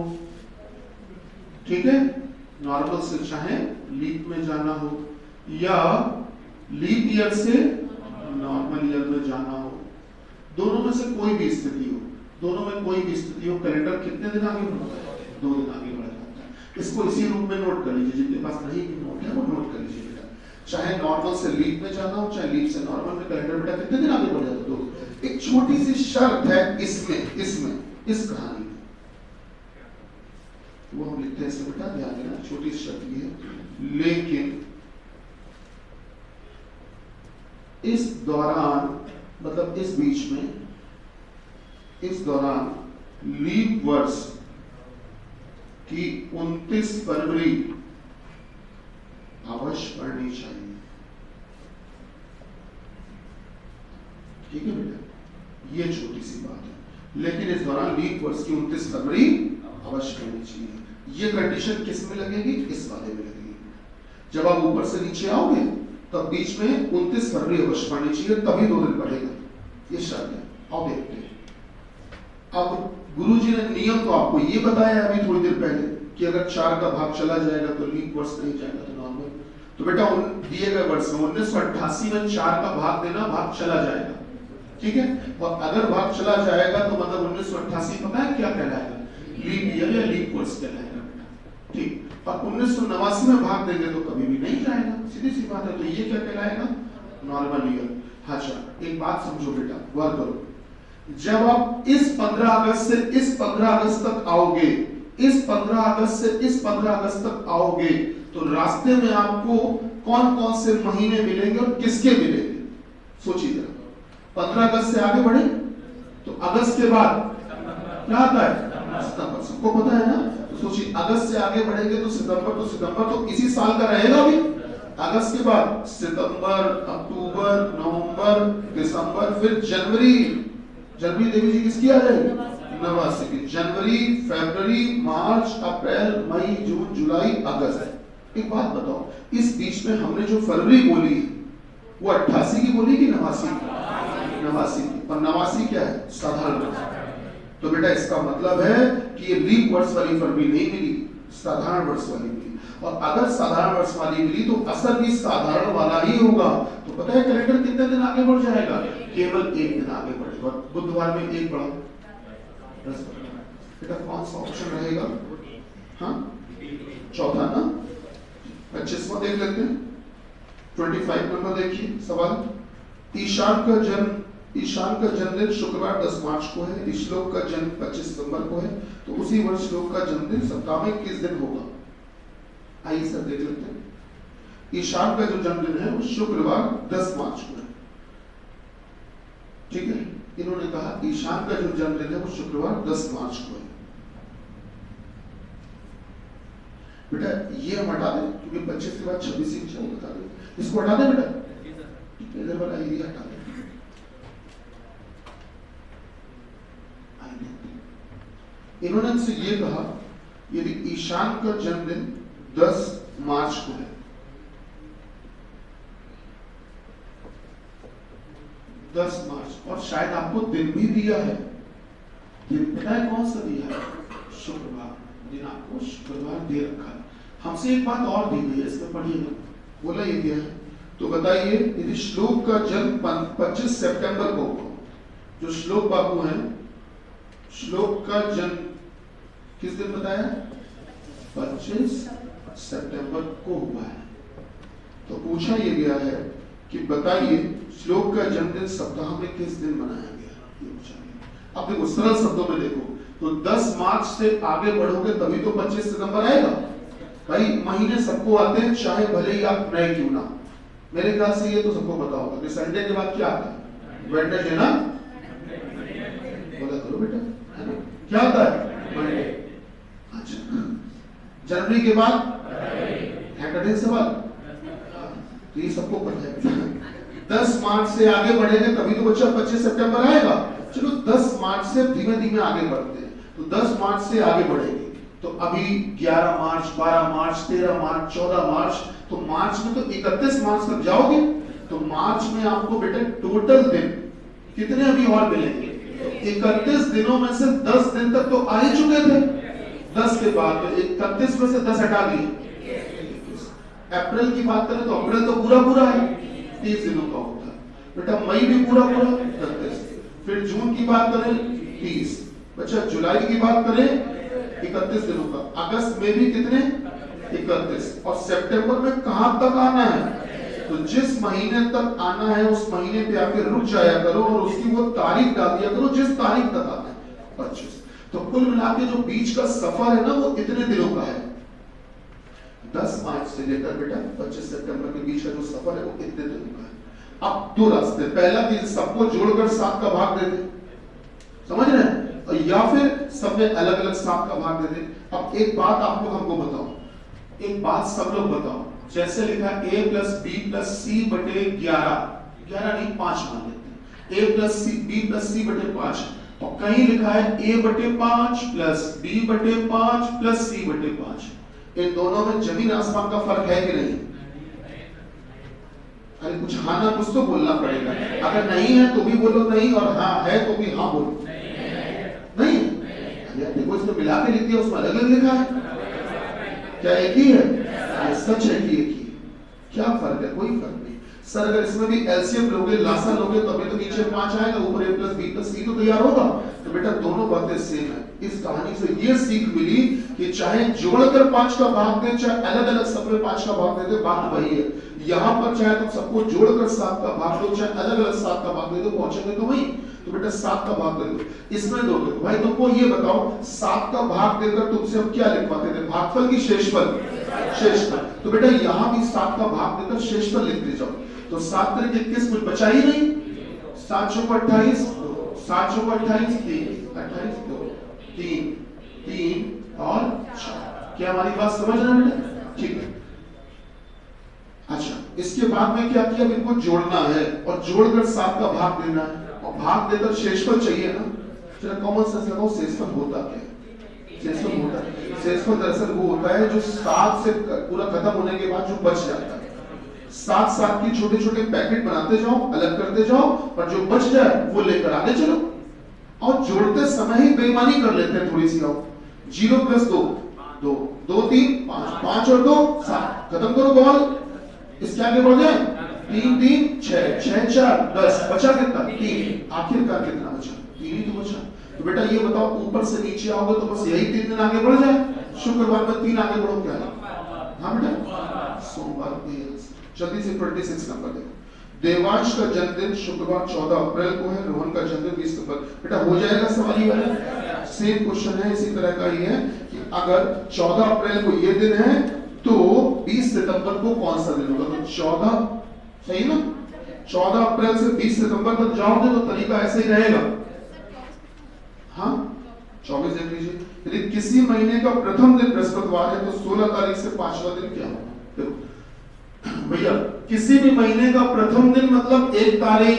ठीक है, नॉर्मल से चाहे लीप में जाना हो या लीप ईयर से नॉर्मल ईयर में जाना हो, दोनों में से कोई भी स्थिति हो, दोनों में कोई भी स्थिति हो, कैलेंडर कितने दिन आगे बढ़ता है? 2 दिन आगे बढ़ जाता है। इसको इसी रूप में नोट कर लीजिए, जिनके पास नहीं भी नोट है वो नोट कर लीजिए बेटा। चाहे नॉर्मल से लीप में जाना हो, चाहे लीप से नॉर्मल में, कैलेंडर बेटा कितने दिन आगे बढ़ जाता है? 2। एक छोटी सी शर्त है इसमें इस कहानी में, वो हम लिखते हैं इसमें बेटा, ध्यान देना, छोटी सी शर्त ये है, लेकिन इस दौरान, मतलब इस बीच में, इस दौरान लीप वर्ष की 29 फरवरी अवश्य पढ़नी चाहिए। ठीक है बेटा, ये छोटी सी बात है, लेकिन इस दौरान लीप वर्ष की 29 फरवरी अवश्य पढ़नी चाहिए। ये कंडीशन किस में लगेगी? इस वाले में लगेगी। जब आप ऊपर से नीचे आओगे तब बीच में 29 फरवरी अवश्य पढ़नी चाहिए, तभी 2 दिन पढ़ेगा, ये शर्त है। आओ देखते हैं। अब गुरुजी ने नियम तो आपको ये बताया अभी थोड़ी देर पहले कि अगर 4 का भाग चला जाएगा तो लीप वर्ष नहीं जाएगा तो नॉर्मल। तो बेटा दिए गए वर्ष में 1988 में 4 का भाग देना, भाग चला जाएगा, ठीक है। और अगर भाग चला जाएगा तो मतलब 1988 पता है क्या कहलाएगा? लीप ईयर या लीप वर्ष कहलाएगा बेटा, ठीक। और 1989 में भाग देंगे तो कभी भी नहीं जाएगा, सीधी सी बात है। तो ये क्या कहलाएगा? Normal year. अच्छा एक बात समझो बेटा, गौर करो, जब आप इस 15 अगस्त से इस 15 अगस्त तक आओगे, इस 15 अगस्त से इस 15 अगस्त तक आओगे, तो रास्ते में आपको कौन कौन से महीने मिलेंगे और किसके मिलेंगे? सोचिए जरा। 15 अगस्त से आगे बढ़े तो अगस्त के बाद क्या आता है? सितंबर। सबको पता है ना? तो सोचिए अगस्त से आगे बढ़ेंगे तो सितंबर तो इसी साल का रहेगा भी। अगस्त के बाद सितंबर, अक्टूबर, नवंबर, दिसंबर, फिर जनवरी देवी जी किसकी आ जाएगी? 89 की। जनवरी, फरवरी, मार्च, अप्रैल, मई, जून, जुलाई, अगस्त। एक बात बताओ, इस बीच में हमने जो फरवरी बोली वो 88 की बोली कि 89 की? 89 की। और 89 क्या है? साधारण वर्ष। तो बेटा इसका मतलब है कि ये लीप वर्ष वाली फरवरी नहीं मिली, साधारण वर्ष वाली मिली। और अगर साधारण वर्ष वाली मिली तो असर भी साधारण वाला ही होगा। तो पता है कैलेंडर कितने दिन आगे बढ़ जाएगा? केवल 1 दिन आगे बढ़ेगा। बुधवार में 1 बढ़ा 10 बेटा कौन सा ऑप्शन रहेगा? हाँ चौथा ना। 25वां देख लेते हैं। 25 नंबर देखिए सवाल। ईशान का जन्म ईशान का जन्मदिन शुक्रवार 10 मार्च को है, श्लोक का जन्म 25 सितंबर को है, तो उसी वर्ष श्लोक का जन्मदिन सप्ताह में किस दिन होगा? आइए सर देख लेते हैं। ईशान का जो जन्मदिन है वो शुक्रवार 10 मार्च को है, ठीक है। इन्होंने कहा ईशान का जो जन्मदिन है वो शुक्रवार 10 मार्च को है। बेटा ये हम हटा दें क्योंकि 25 के बाद 26 इंच है, वो बता दें। इसको हटा दें बेटा, इधर वाला एरिया हटा दें। इन्होंने इनसे ये कहा यदि ईशान का जन्मदिन 10 मार्च को है, 10 मार्च, और शायद आपको दिन भी दिया है, दिन पता है कौन सा दिया है? शुक्रवार, दिन आपको शुक्रवार दे रखा है। हमसे एक बात और दी गई है, इसमें पढ़िएगा, बोला ये दिया है। तो बताइए यदि श्लोक का जन्म 25 सितंबर को होगा, जो श्लोक बाबू हैं, श्लोक का जन्म किस दिन बताया? 25 सितंबर को हुआ है। तो पूछा ये गया है कि बताइए श्लोक का जन्मदिन सप्ताह में किस दिन मनाया गया, ये पूछा गया। अब देखो सरल शब्दों में देखो, तो 10 मार्च से आगे बढ़ोगे तभी तो 25 सितंबर आएगा। भाई महीने सबको आते हैं, चाहे भले ही आप नए क्यों ना। मेरे ख्याल से ये तो सबको पता होगा कि संडे के बाद क्या आता है? वेडनेसडे ना, बोला करो बेटा, है ना? क्या आता है? मंडे। अच्छा, जनवरी के बाद सैटरडे से बाद, तो ये सबको पता है। 10 मार्च से आगे बढ़ेंगे तभी तो बच्चा 25 सितंबर आएगा। चलो 10 मार्च से धीमे धीमे आगे बढ़ते हैं, तो 10 मार्च से आगे बढ़ेंगे तो अभी 11 मार्च, 12 मार्च, 13 मार्च, 14 मार्च, तो मार्च में तो 31 मार्च तक जाओगे। तो मार्च में आपको बेटे टोटल दिन कितने अभी और मिलेंगे? तो 31 दिनों में से 10 दिन तक तो आ ही चुके थे। 10 के बाद 31 में से 10 हटा दिए। अप्रैल की बात करें तो अप्रैल तो पूरा पूरा है, 30 दिनों का होता है बेटा। मई भी पूरा पूरा 31, फिर जून की बात करें 30, बच्चा जुलाई की बात करें 31 दिनों का, अगस्त में भी कितने? 31, और सितंबर में कहां तक आना है? तो जिस महीने तक आना है उस महीने पे आके रुक जाया करो और उसकी वो तारीख डाल दिया करो जिस तारीख तक आना है, 25। तो कुल मिला के जो बीच का सफर है ना वो इतने दिनों का है। 10 मार्च से लेकर बेटा 25 सितंबर के बीच का जो सफर है वो इतने दिनों का है। अब दो रास्ते, पहला दिन सबको जोड़कर 7 का भाग दे दे, समझ रहे हैं, या फिर सब में अलग अलग 7 का भाग दे दे। अब एक बात आप लोग हमको बताओ, एक बात सब लोग बताओ, जैसे लिखा a + b + c बटे 11, 11 नहीं 5 मान लेते हैं, a + c b + c बटे 5, और कहीं लिखा है a बटे 5 + b बटे 5 + c बटे 5। इन दोनों में जमीन आसमान का फर्क है कि नहीं? अरे कुछ हाँ ना कुछ तो बोलना पड़ेगा। अगर नहीं है तो भी बोलो नहीं, और हाँ है तो भी हाँ बोलो। नहीं यार देखो इसमें मिला के लिख दिया, उसमें अलग अलग लिखा है, क्या एक ही है? सच है कि एक ही है, क्या फर्क है? कोई फर्क नहीं सर। अगर इसमें भी एलसीएम लोगे, लासा लोगे तो अभी तो नीचे 5 आएगा, ऊपर a + b + c तो तैयार होगा। तो बेटा दोनों बातें सेम है। इस कहानी से ये सीख मिली कि चाहे जोड़कर 5 का भाग दे, चाहे अलग अलग सब में 5 का भाग दे दे, बात वही है। यहाँ पर चाहे तुम सबको जोड़कर 7 का भाग दो, चाहे अलग अलग 7 का भाग दे दो, पहुंचेंगे तो वही। तो बेटा 7 का भाग दे दो, इसमें दोगे भाई तुमको ये बताओ 7 का भाग देकर तुमसे हम क्या लिखवाते थे? भागफल की शेषफल? शेषफल। तो बेटा यहाँ भी 7 का भाग देकर शेषफल लिखते जाओ। तो 7 × 21 कुछ बचा ही नहीं, 7 × 28, 7 × 28 28 2 3 3 और 4। क्या हमारी बात समझ रहे हैं बेटा? ठीक है। अच्छा इसके बाद में क्या किया? इनको जोड़ना है और जोड़कर 7 का भाग देना है, और भाग देकर शेषफल चाहिए ना। जरा कॉमन सेंस लगाओ, शेषफल होता क्या है? शेषफल होता है, शेषफल दरअसल वो होता है जो 7 से पूरा खत्म होने के बाद जो बच जाता है। 7 की छोटे छोटे पैकेट बनाते जाओ, अलग करते जाओ, और जो बच जाए वो लेकर आगे चलो। और जोड़ते समय ही बेईमानी कर लेते हैं थोड़ी सी। आओ 0 + 2 2 2 3 5 5 और 2 7, खत्म करो बॉल। इसके आगे बढ़ जाए 3 3 6 6 4 10, बचा कितना? 3। आखिरकार कितना बचा? 3 ही तो बचा। तो बेटा ये बताओ ऊपर से नीचे आओगे तो बस यही 3 दिन आगे बढ़ जाए। शुक्रवार में 3 आगे बढ़ो, क्या है? हाँ बेटा सोमवार जल्दी से 26 नंबर देखो। देवांश का जन्मदिन शुक्रवार 14 अप्रैल को है, रोहन का जन्मदिन 20 सितंबर। बेटा हो जाएगा सवाल ही वाला, सेम क्वेश्चन है, इसी तरह का ही है कि अगर 14 अप्रैल को ये दिन है तो 20 सितंबर को कौन सा दिन होगा? तो 14 सही ना, 14 अप्रैल से 20 सितंबर तक जाओगे तो तरीका ऐसे ही रहेगा। हाँ 24 देख लीजिए। यदि किसी महीने का प्रथम दिन बृहस्पतिवार है तो 16 तारीख से 5वां दिन क्या होगा? देखो भैया, किसी भी महीने का प्रथम दिन मतलब 1 तारीख,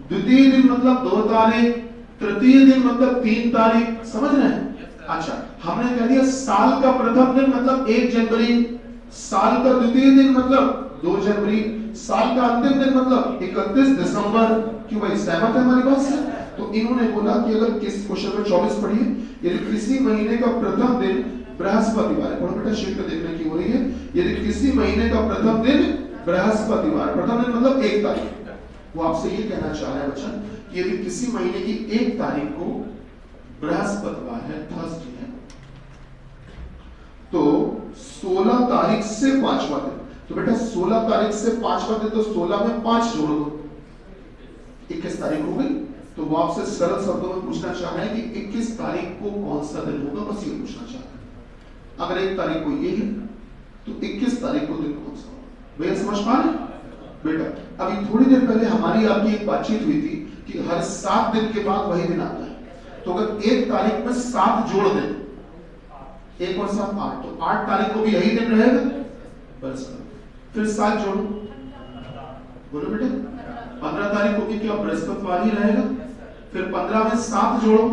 द्वितीय दिन मतलब 2 तारीख, तृतीय दिन मतलब 3 तारीख, समझ रहे हैं? अच्छा, हमने कह दिया साल का प्रथम दिन मतलब 1 जनवरी, साल का द्वितीय दिन मतलब 2 जनवरी, साल का अंतिम दिन मतलब 31 दिसंबर। क्यों भाई, सहमत है हमारी बात से? तो इन्होंने बोला कि अगर किस क्वेश्चन में 24 पढ़िए, यदि किसी महीने का प्रथम दिन बृहस्पतिवार है, बेटा शीट में देखने की हो रही है, यदि किसी महीने का प्रथम दिन बृहस्पतिवार, प्रथम दिन मतलब 1 तारीख, वो आपसे ये कहना चाह रहा है बच्चा कि यदि किसी महीने की 1 तारीख को बृहस्पतिवार है, थर्सडे है, तो 16 तारीख से 5वां दिन, तो बेटा 16 तारीख से 5वां दिन, तो 16 में 5 जोड़ दो, 21 तारीख हो गई। तो वो आपसे सरल शब्दों में पूछना चाह रहे हैं कि 21 तारीख को कौन सा दिन होगा, बस ये पूछना चाह रहे हैं। अगर 1 तारीख को ये है तो 21 तारीख को दिन कौन सा होगा? भैया समझ पा रहे? बेटा अभी थोड़ी देर पहले हमारी आपकी एक बातचीत हुई थी कि हर 7 दिन के बाद वही दिन आता है, तो अगर 1 तारीख में 7 जोड़ दें, 1 और 7 8, तो 8 तारीख को भी यही दिन रहेगा, बस फिर 7 जोड़ो, बोलो बेटा 15 तारीख को भी क्या बृहस्पतिवार ही रहेगा, फिर 15 में 7 जोड़ो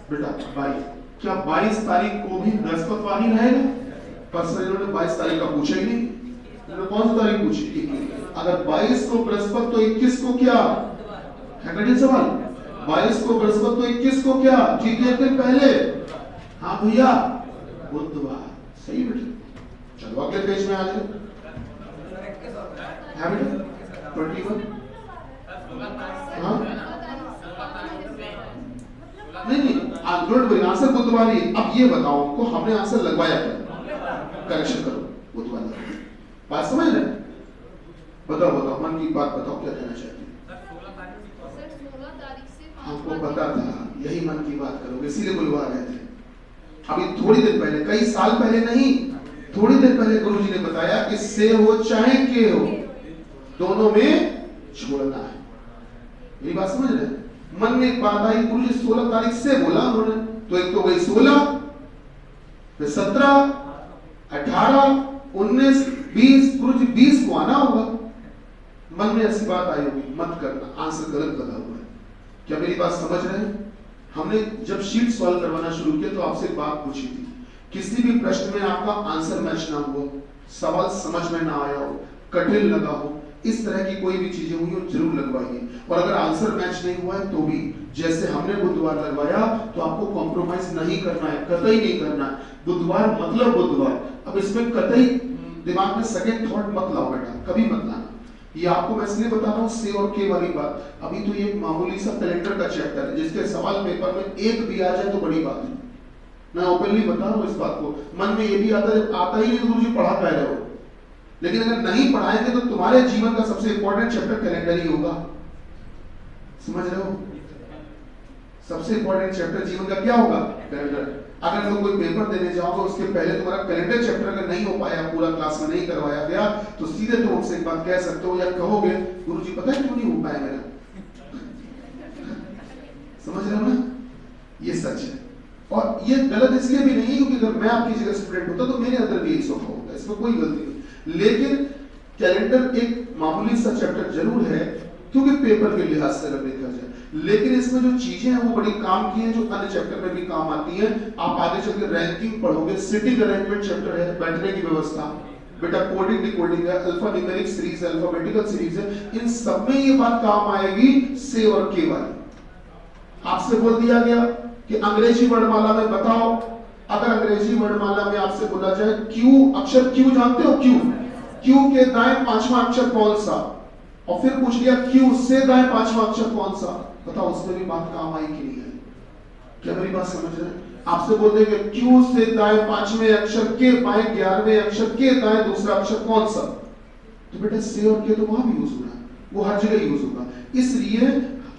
बेटा 22, क्या 22 तारीख को भी बृहस्पतिवार ही रहेगा? पर सर इन्होंने 22 तारीख का पूछा ही नहीं, इन्होंने कौन सी तारीख पूछी? अगर 22 को बृहस्पति तो 21 को क्या है? कठिन सवाल। 22 को बृहस्पति तो 21 को क्या? ठीक है, एक दिन पहले। हाँ भैया बुधवार, सही बेटा। चलो अगले पेज में आ जाए, है बेटा 21। हाँ नहीं आंसर बुधवार ही। अब ये बताओ को हमने आंसर लगवाया क्या? करेक्शन करो, बुधवार। बात समझ रहे? बताओ बताओ, मन की बात बताओ, क्या कहना चाहते हैं? हमको पता था यही मन की बात करोगे, इसीलिए बुलवा रहे थे। अभी थोड़ी देर पहले, कई साल पहले नहीं, थोड़ी देर पहले गुरुजी ने बताया कि से हो चाहे के हो, दोनों में छोड़ना है। मेरी बात समझ रहे? मन में एक बात आई, गुरुजी 16 तारीख से बोला उन्होंने, तो एक तो गई 16, फिर 17, 18, 19, 20, गुरुजी 20 को आना होगा। मन में ऐसी बात आई होगी, मत करना, आंसर गलत लगा हुआ है। क्या मेरी बात समझ रहे हैं? हमने जब शीट सॉल्व करवाना शुरू किया तो आपसे एक बात पूछी थी, किसी भी प्रश्न में आपका आंसर मैच ना हुआ, सवाल समझ में ना आया हो, कठिन लगा हो, इस तरह की कोई भी चीजें हुई हो जरूर लगवाइए। और अगर आंसर मैच नहीं हुआ है तो भी जैसे हमने बुधवार लगवाया तो आपको कॉम्प्रोमाइज नहीं करना है, कतई नहीं करना है। बुधवार मतलब बुधवार। अब इसमें कतई दिमाग में सेकंड थॉट मत लाओ बेटा, कभी मत लाना। ये आपको मैं इसलिए बता रहा हूँ से और के वाली बात। अभी तो ये मामूली सा कैलेंडर का चैप्टर है जिसके सवाल पेपर में एक भी आ जाए तो बड़ी बात है। मैं ओपनली बता रहा हूँ इस बात को। मन में ये भी आता ही नहीं गुरुजी पढ़ा पाए रहे हो, लेकिन अगर नहीं पढ़ाएंगे तो तुम्हारे जीवन का सबसे इंपॉर्टेंट चैप्टर कैलेंडर ही होगा। समझ रहे हो? सबसे इंपॉर्टेंट चैप्टर जीवन का क्या होगा? कैलेंडर। अगर तुम कोई पेपर देने जाओगे उसके पहले तुम्हारा कैलेंडर चैप्टर अगर नहीं हो पाया, पूरा क्लास में नहीं करवाया गया, तो सीधे तुम हमसे एक बात कह सकते हो या कहोगे गुरुजी पता है क्यों नहीं हो पाया मेरा। समझ रहे हो ना? ये सच है। और ये गलत इसलिए भी नहीं क्योंकि अगर मैं आपकी जगह स्टूडेंट होता तो मेरे अंदर भी यही स्वभाव होता, इसमें कोई गलती नहीं। लेकिन कैलेंडर एक मामूली सा चैप्टर जरूर है क्योंकि पेपर के लिहाज से अगर देखा जाए, लेकिन इसमें जो चीजें हैं वो बड़ी काम की हैं जो अन्य चैप्टर में भी काम आती हैं। आप आगे चल के रैंकिंग पढ़ोगे, सिटिंग अरेंजमेंट चैप्टर है, बैठने की व्यवस्था, बेटा कोडिंग डिकोडिंग है, अल्फा न्यूमेरिक सीरीज है, अल्फाबेटिकल सीरीज है, इन सब में ये बात काम आएगी से और के वाली। आपसे बोल दिया गया कि अंग्रेजी वर्णमाला में बताओ, अगर अंग्रेजी वर्णमाला में आपसे बोला जाए क्यू, अक्षर क्यू जानते हो? क्यू, क्यू के दाएं पांचवा अक्षर कौन सा, और फिर पूछ लिया क्यू से दाएं पांचवा अक्षर कौन सा, बताओ उसमें भी बात काम आई कि नहीं है? क्या मेरी बात समझ रहे हैं? आपसे बोल देंगे क्यू से दाएं पांचवें अक्षर के बाएं 11वें अक्षर के दाएं दूसरा अक्षर कौन सा, तो बेटा से और के तो वहां भी यूज होना है, वो हर जगह यूज होगा। इसलिए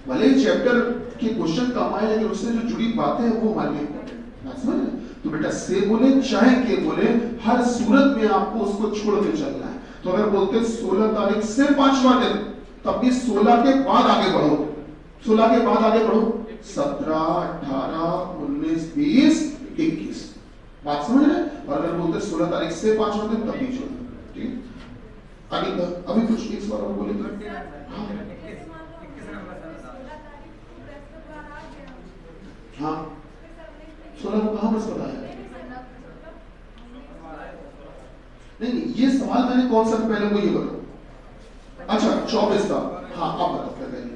भले ही चैप्टर के क्वेश्चन कम आए लेकिन उससे जो जुड़ी बातें हैं वो हमारे लिए इंपॉर्टेंट, समझ रहे? तो बेटा से बोले चाहे के बोले, हर सूरत में आपको उसको छोड़ के चलना है। तो अगर बोलते 16 तारीख से 5वां दिन, तब भी 16 के बाद आगे बढ़ो, 16 के बाद आगे बढ़ो, 17, 18, 19, 20, 21, बात समझ रहे? और अगर बोलते 16 तारीख से 5वां दिन, तब भी छोड़ो, ठीक? आगे अभी कुछ एक सवाल और बोले तो हाँ 16 को कहाँ बस पता है? नहीं ये सवाल मैंने कौन सा पहले वो ये बताओ। अच्छा 24 का, हाँ आप बताओ क्या करेंगे?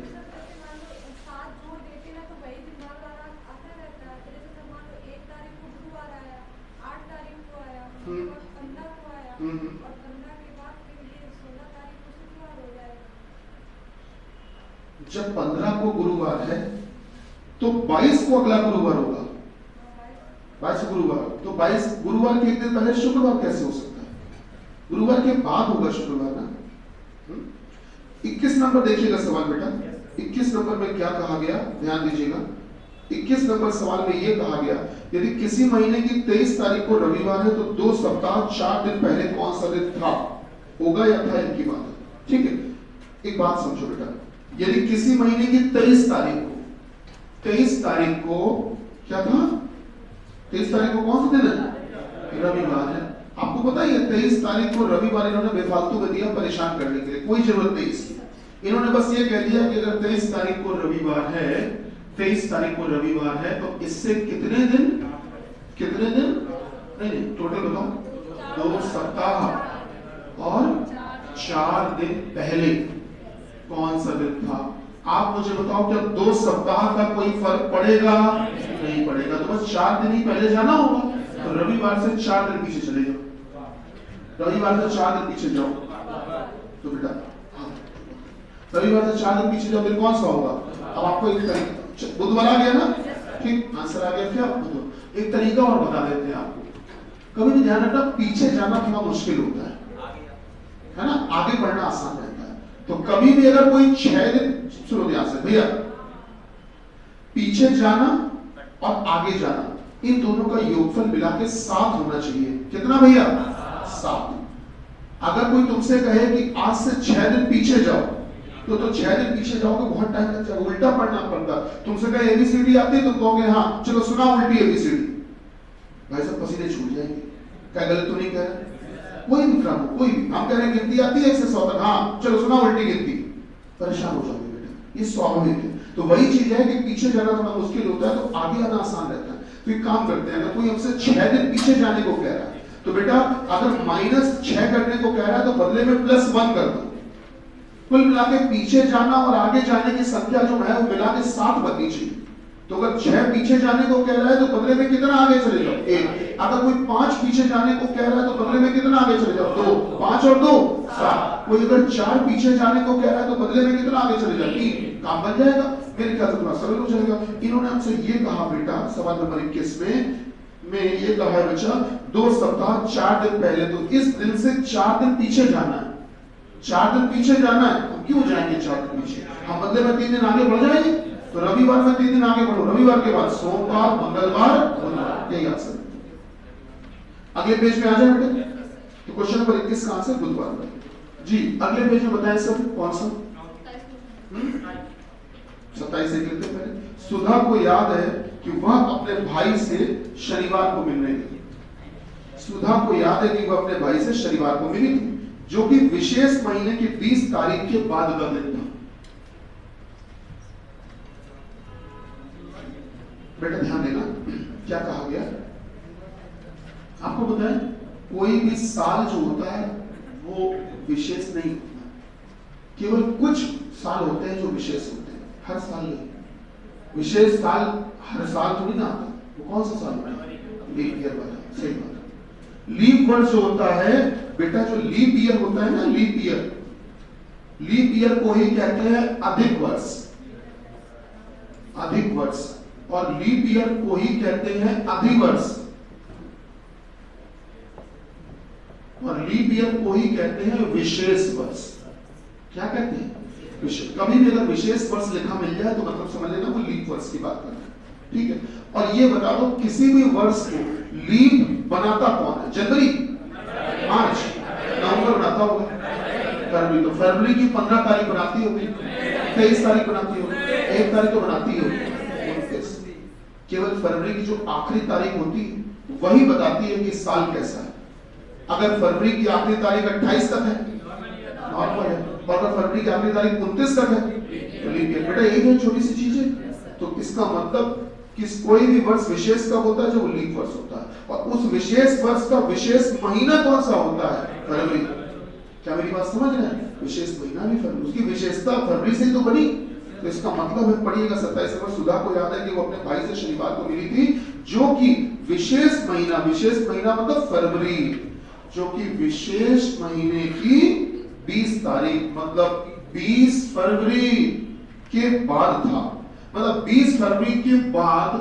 जब 15 को गुरुवार है तो 22 को अगला गुरुवार होगा, 22 गुरुवार, तो 22 गुरुवार के एक दिन पहले शुक्रवार कैसे हो सकता है? गुरुवार के बाद होगा शुक्रवार ना। 21 नंबर देखिएगा सवाल बेटा, 21 नंबर में क्या कहा गया, ध्यान दीजिएगा। 21 नंबर सवाल में यह कहा गया, यदि किसी महीने की 23 तारीख को रविवार है तो 2 सप्ताह 4 दिन पहले कौन सा दिन था, होगा या था, इनकी बात है, ठीक है। एक बात समझो बेटा, यदि किसी महीने की 23 तारीख को क्या था, 23 तारीख को कौन सा दिन है, रविवार है। आपको पता है 23 तारीख को रविवार इन्होंने बेफालतू में दिया परेशान करने के लिए, कोई जरूरत नहीं इसकी। इन्होंने बस ये कह दिया कि अगर 23 तारीख को रविवार है, 23 तारीख को रविवार है तो इससे कितने दिन नहीं टोटल बताओ, 2 सप्ताह और 4 दिन पहले कौन सा दिन था। आप मुझे बताओ क्या 2 सप्ताह का कोई फर्क पड़ेगा? नहीं पड़ेगा, तो बस 4 दिन ही पहले जाना होगा। तो रविवार से 4 दिन पीछे चले जाओ, रविवार से 4 दिन पीछे जाओ, तो बेटा रविवार से 4 दिन पीछे जाओ, फिर कौन सा होगा? अब आपको एक तरीका, बुधवार आ गया ना, ठीक आंसर आ गया। क्या एक तरीका और बता देते हैं आपको, कभी भी ध्यान रखना पीछे जाना थोड़ा मुश्किल होता है ना, आगे बढ़ना आसान रहता है। तो कभी भी अगर कोई 6 दिन, सुनो ध्यान से भैया, पीछे जाना और आगे जाना, इन दोनों का योगफल मिला के 7 होना चाहिए। कितना भैया? 7। अगर कोई तुमसे कहे कि आज से 6 दिन पीछे जाओ, तो 6 दिन पीछे जाओगे बहुत टाइम लग जाएगा, उल्टा पढ़ना पड़ता। तुमसे कहे एबीसीडी आती है, तुम कहोगे हाँ चलो सुना उल्टी एबीसीडी, भाई साहब पसीने छूट जाएंगे, क्या गलत तो नहीं कह रहे? कोई भी क्रम, कोई भी, हम कह रहे हैं गिनती आती है 1 से 100 तक, हाँ चलो सुना उल्टी गिनती, परेशान हो जाओगे बेटा, ये स्वाभाविक है। तो वही चीज है कि पीछे जाना थोड़ा मुश्किल होता है तो आगे आना आसान रहता है। तो एक काम करते हैं, अगर कोई हमसे 6 दिन पीछे जाने को कह रहा है तो बेटा अगर -6 करने को कह रहा है तो बदले में +1 कर दो। कुल मिला के पीछे जाना और आगे जाने की संख्या जो है वो मिला के 7 बननी चाहिए। तो अगर 6 पीछे जाने को कह रहा है तो बदले में कितना आगे चले जाओ? 1। अगर कोई 5 पीछे जाने को कह रहा है तो बदले में कितना आगे चले जाओ? 2। 5 और 2 7। कोई अगर 4 पीछे जाने को कह रहा है तो बदले में कितना आगे चले जाओ? 3। काम बन जाएगा, मेरे ख्याल से थोड़ा सरल हो जाएगा। इन्होंने हमसे ये कहा बेटा सवाल नंबर 21 में ये कहा है बच्चा 2 सप्ताह 4 दिन पहले, तो इस दिन से 4 दिन पीछे जाना है, 4 दिन पीछे जाना है। हम क्यों जाएंगे 4 दिन पीछे? हम बदले में 3 दिन आगे बढ़ जाएंगे। तो रविवार में 3 दिन आगे बढ़ो, रविवार के बाद सोमवार, मंगलवार, बुधवार, यही आंसर। अगले पेज में आ जाए बेटे, तो क्वेश्चन नंबर 21 का आंसर बुधवार जी। अगले पेज में बताएं सब कौन सा? 27 से लिखते पहले। सुधा को याद है कि वह अपने भाई से शनिवार को मिलने गई। सुधा को याद है कि वह अपने भाई से शनिवार को मिली थी, जो कि विशेष महीने की 20 तारीख के बाद का दिन था। बेटा ध्यान देना, क्या कहा गया आपको पता है? कोई भी साल जो होता है वो विशेष नहीं होता, केवल कुछ साल होते हैं जो विशेष होते हैं, हर साल नहीं। विशेष साल हर साल थोड़ी ना आता। वो कौन सा साल होता है? लीप ईयर वाला, सही बात है। लीप वर्ष जो होता है बेटा, जो लीप ईयर होता है ना, लीप ईयर को ही कहते हैं अधिक वर्ष, अधिक वर्ष, और लीप ईयर को ही कहते हैं अधिवर्ष। और लीप ईयर को ही कहते हैं विशेष वर्ष। क्या कहते हैं? विशेष। कभी भी अगर विशेष वर्ष लिखा मिल जाए तो मतलब समझ लेना वो लीप वर्ष की बात कर रहे हैं, ठीक है। और ये बता दो किसी भी वर्ष को लीप बनाता कौन है? जनवरी, मार्च, नवंबर बनाता होगा, फरवरी। तो फरवरी की 15 तारीख बनाती होगी, 23 तारीख बनाती होगी, 1 तारीख तो बनाती होगी, 29। केवल फरवरी की जो आखिरी तारीख होती है वही बताती है कि साल कैसा है। अगर फरवरी की आखिरी तारीख 28 तक है नॉर्मल है, और अगर फरवरी की आखिरी तारीख 29 तक है तो लीप ईयर। बेटा यही है छोटी सी चीज है। तो इसका मतलब किस कोई भी वर्ष विशेष कब होता है? जब वो लीप वर्ष होता है। और उस विशेष वर्ष का विशेष महीना कौन सा होता है? फरवरी। क्या मेरी बात समझ रहे हैं? विशेष महीना भी फरवरी, उसकी विशेषता फरवरी से ही तो बनी। तो इसका मतलब है पढ़िएगा 27 नंबर। सुधा को याद है कि वो अपने भाई से शनिवार को मिली थी, जो कि विशेष महीना मतलब फरवरी, जो कि विशेष महीने की 20 तारीख मतलब 20 फरवरी के बाद था। मतलब 20 फरवरी के बाद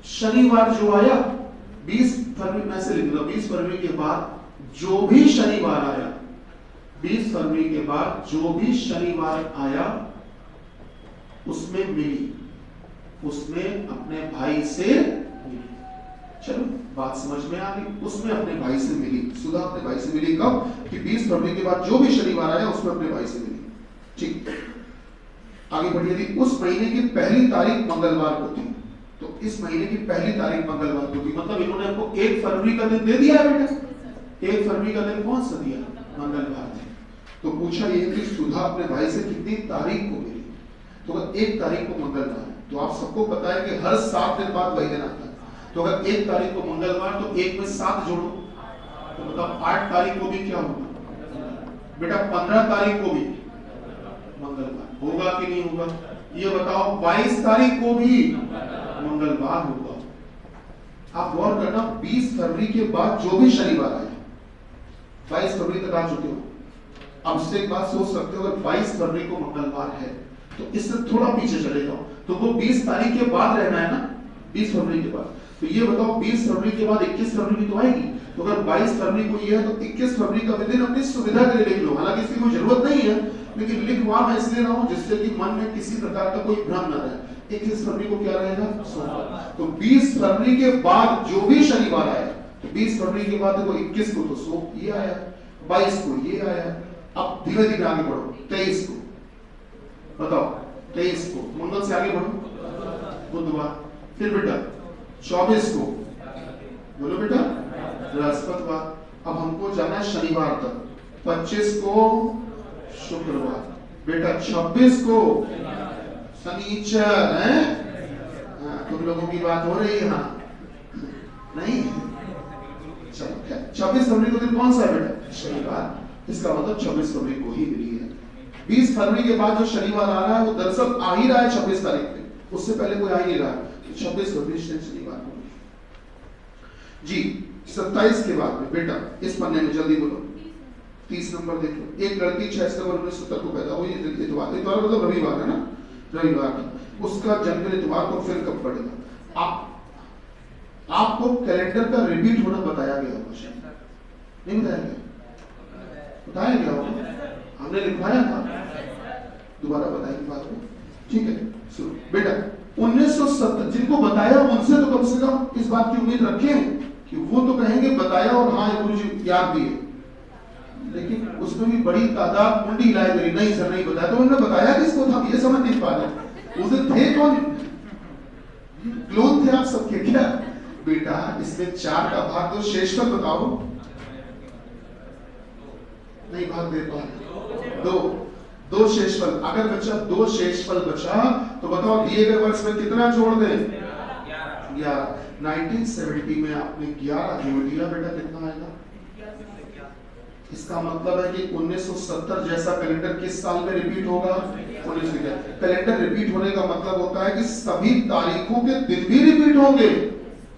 शनिवार जो आया, 20 फरवरी में से लिख लो, 20 फरवरी के बाद जो भी शनिवार आया, 20 फरवरी के बाद जो भी शनिवार आया उसमें मिली, उसमें अपने भाई से मिली। चलो बात समझ में आ गई। उसमें अपने भाई से मिली, सुधा अपने भाई से मिली कब? कि 20 फरवरी के बाद जो भी शनिवार आया उसमें अपने भाई से मिली। ठीक, आगे बढ़िए। थी उस महीने की पहली तारीख मंगलवार को थी, तो इस महीने की पहली तारीख मंगलवार को थी। मतलब इन्होंने आपको 1 फरवरी का दिन दे दिया है बेटा। 1 फरवरी का दिन कौन सा दिया? मंगलवार थे। तो पूछा ये कि सुधा अपने भाई से कितनी तारीख को मिली? तो अगर 1 तारीख को मंगलवार है तो आप सबको पता है कि हर 7 दिन बाद वही दिन आता है। तो अगर 1 तारीख को मंगलवार तो 1 में 7 जोड़ो तो मतलब 8 तारीख को भी क्या होगा बेटा? 15 तारीख को भी मंगलवार होगा कि नहीं होगा? ये बताओ 22 तारीख को भी मंगलवार होगा। आप गौर करना, 20 फरवरी के बाद जो भी शनिवार आए, 22 फरवरी तक आ चुके हो। अब से एक बात सोच सकते हो, अगर 22 फरवरी को मंगलवार है तो इससे थोड़ा पीछे चले जाओ तो वो 20 तारीख के बाद रहना है ना, 20 फरवरी के बाद। तो ये बताओ 20 फरवरी के बाद 21 फरवरी तो आएगी। तो अगर 22 फरवरी को ये है तो 21 फरवरी का दिन अपनी सुविधा के लिए लिख लो। हालांकि इसकी कोई जरूरत नहीं है, लेकिन लिखवा मैं इसलिए रहा हूं जिससे कि मन में किसी प्रकार का कोई भ्रम न रहे। 21 फरवरी को क्या रहेगा? सोमवार। तो 20 फरवरी के बाद जो भी शनिवार आया, तो 20 फरवरी के बाद देखो 21 को तो सोम ये आया, 22 को ये आया। अब धीरे धीरे आगे बढ़ो, 23 को बताओ, 23 को मंगल से आगे बढ़ो, बुधवार। फिर बेटा 24 को बोलो बेटा बृहस्पतिवार। अब हमको जाना है शनिवार तक। 25 को शुक्रवार, बेटा 26 को शनिचर है। तुम लोगों की बात हो रही है? हाँ नहीं? चलो 26 फरवरी को दिन कौन सा है बेटा? शनिवार। इसका मतलब 26 फरवरी को ही मिली है। 20 फरवरी के बाद जो शनिवार आ रहा है वो दरअसल आ ही रहा है 26 तारीख पे, उससे पहले कोई आ ही नहीं रहा। 26 फरवरी शनिवार को जी। 27 के बाद में बेटा इस पन्ने में जल्दी बोलो, 30 नंबर देख लो। एक लड़की 6 सितंबर 1970 को पैदा हुई। इतवार, इतवार मतलब रविवार है ना, रविवार। उसका जन्मदिन इतवार को फिर कब पड़ेगा? आपको कैलेंडर का रिपीट होना बताया गया होगा, शायद नहीं बताया गया? बताया गया होगा, हमने लिखवाया था। दोबारा बताएंगे बात को, ठीक है? सुनो बेटा 1970 जिनको बताया उनसे तो कम से कम इस बात की उम्मीद रखें कि वो तो कहेंगे बताया और हाँ गुरुजी याद भी है, लेकिन उसमें भी बड़ी तादाद मुंडी हिलाए मेरी, नहीं सर नहीं बताया। तो उन्होंने बताया किसको था ये समझ नहीं पा रहे। उसे थे कौन? क्लोन थे आप सबके क्या? बेटा इसमें 4 का भाग दो, शेषफल बताओ। नहीं भाग दे पा रहे। 2 शेषफल। अगर बच्चा 2 शेषफल बचा तो बताओ दिए गए वर्ष में कितना जोड़ दें? 11। 1970 में आपने 11 जोड़ दिया बेटा, कितना आएगा? इसका मतलब है कि 1970 जैसा कैलेंडर किस साल में रिपीट होगा? 1911। कैलेंडर रिपीट होने का मतलब होता है कि सभी तारीखों के दिन भी रिपीट होंगे।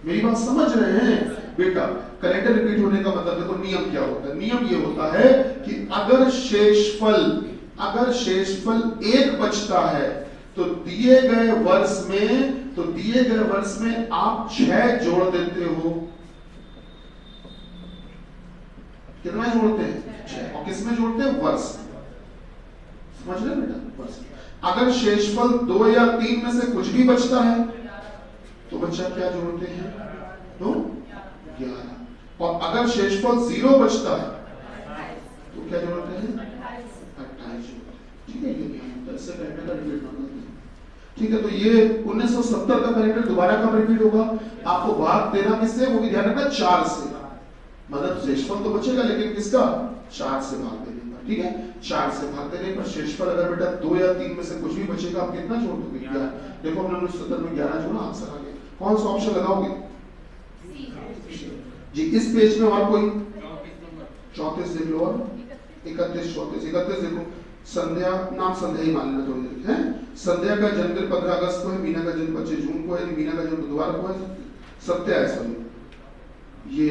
मेरी बात समझ रहे हैं बेटा? कैलेंडर रिपीट होने का मतलब देखो नियम क्या होता है। नियम ये होता है कि अगर शेषफल 1 बचता है तो दिए गए वर्ष में आप 6 जोड़ देते हो। कितना जोड़ते हैं? 6। और किस में जोड़ते हैं? वर्ष। समझ रहे बेटा? वर्ष। अगर शेषफल 2 या 3 में से कुछ भी बचता है तो बच्चा क्या जोड़ते हैं? 2 11। और अगर शेषफल 0 बचता है तो क्या जोड़ते हैं? 28 जोड़ते हैं। ठीक है, ये नहीं होता, इससे पैरेंटल का रिपीट ना करते। ठीक है, तो ये 1970 का पैरेंटल दोबारा कब रिपीट होगा? आपको भाग देना किससे, वो भी ध्यान रखना, 4 से। मतलब शेषफल तो बचेगा लेकिन किसका? 4 से भाग देने पर। ठीक है, 4 से भाग देने पर शेषफल अगर बेटा 2 या 3 में से कुछ भी बचेगा, आप कितना जोड़ दोगे? 11। देखो हमने 1970 में 11 जोड़ा, आंसर आ गया। कौन सा ऑप्शन लगाओगे जी? इस पेज में और कोई 34 देख लो, और 31 34 31 देखो। संध्या, नाम संध्या ही मान लेना थोड़ी देर है। संध्या का जन्मदिन 15 अगस्त को है, मीना का जन्म 25 जून को है, मीना का जन्म बुधवार को है, सत्या है सभी। ये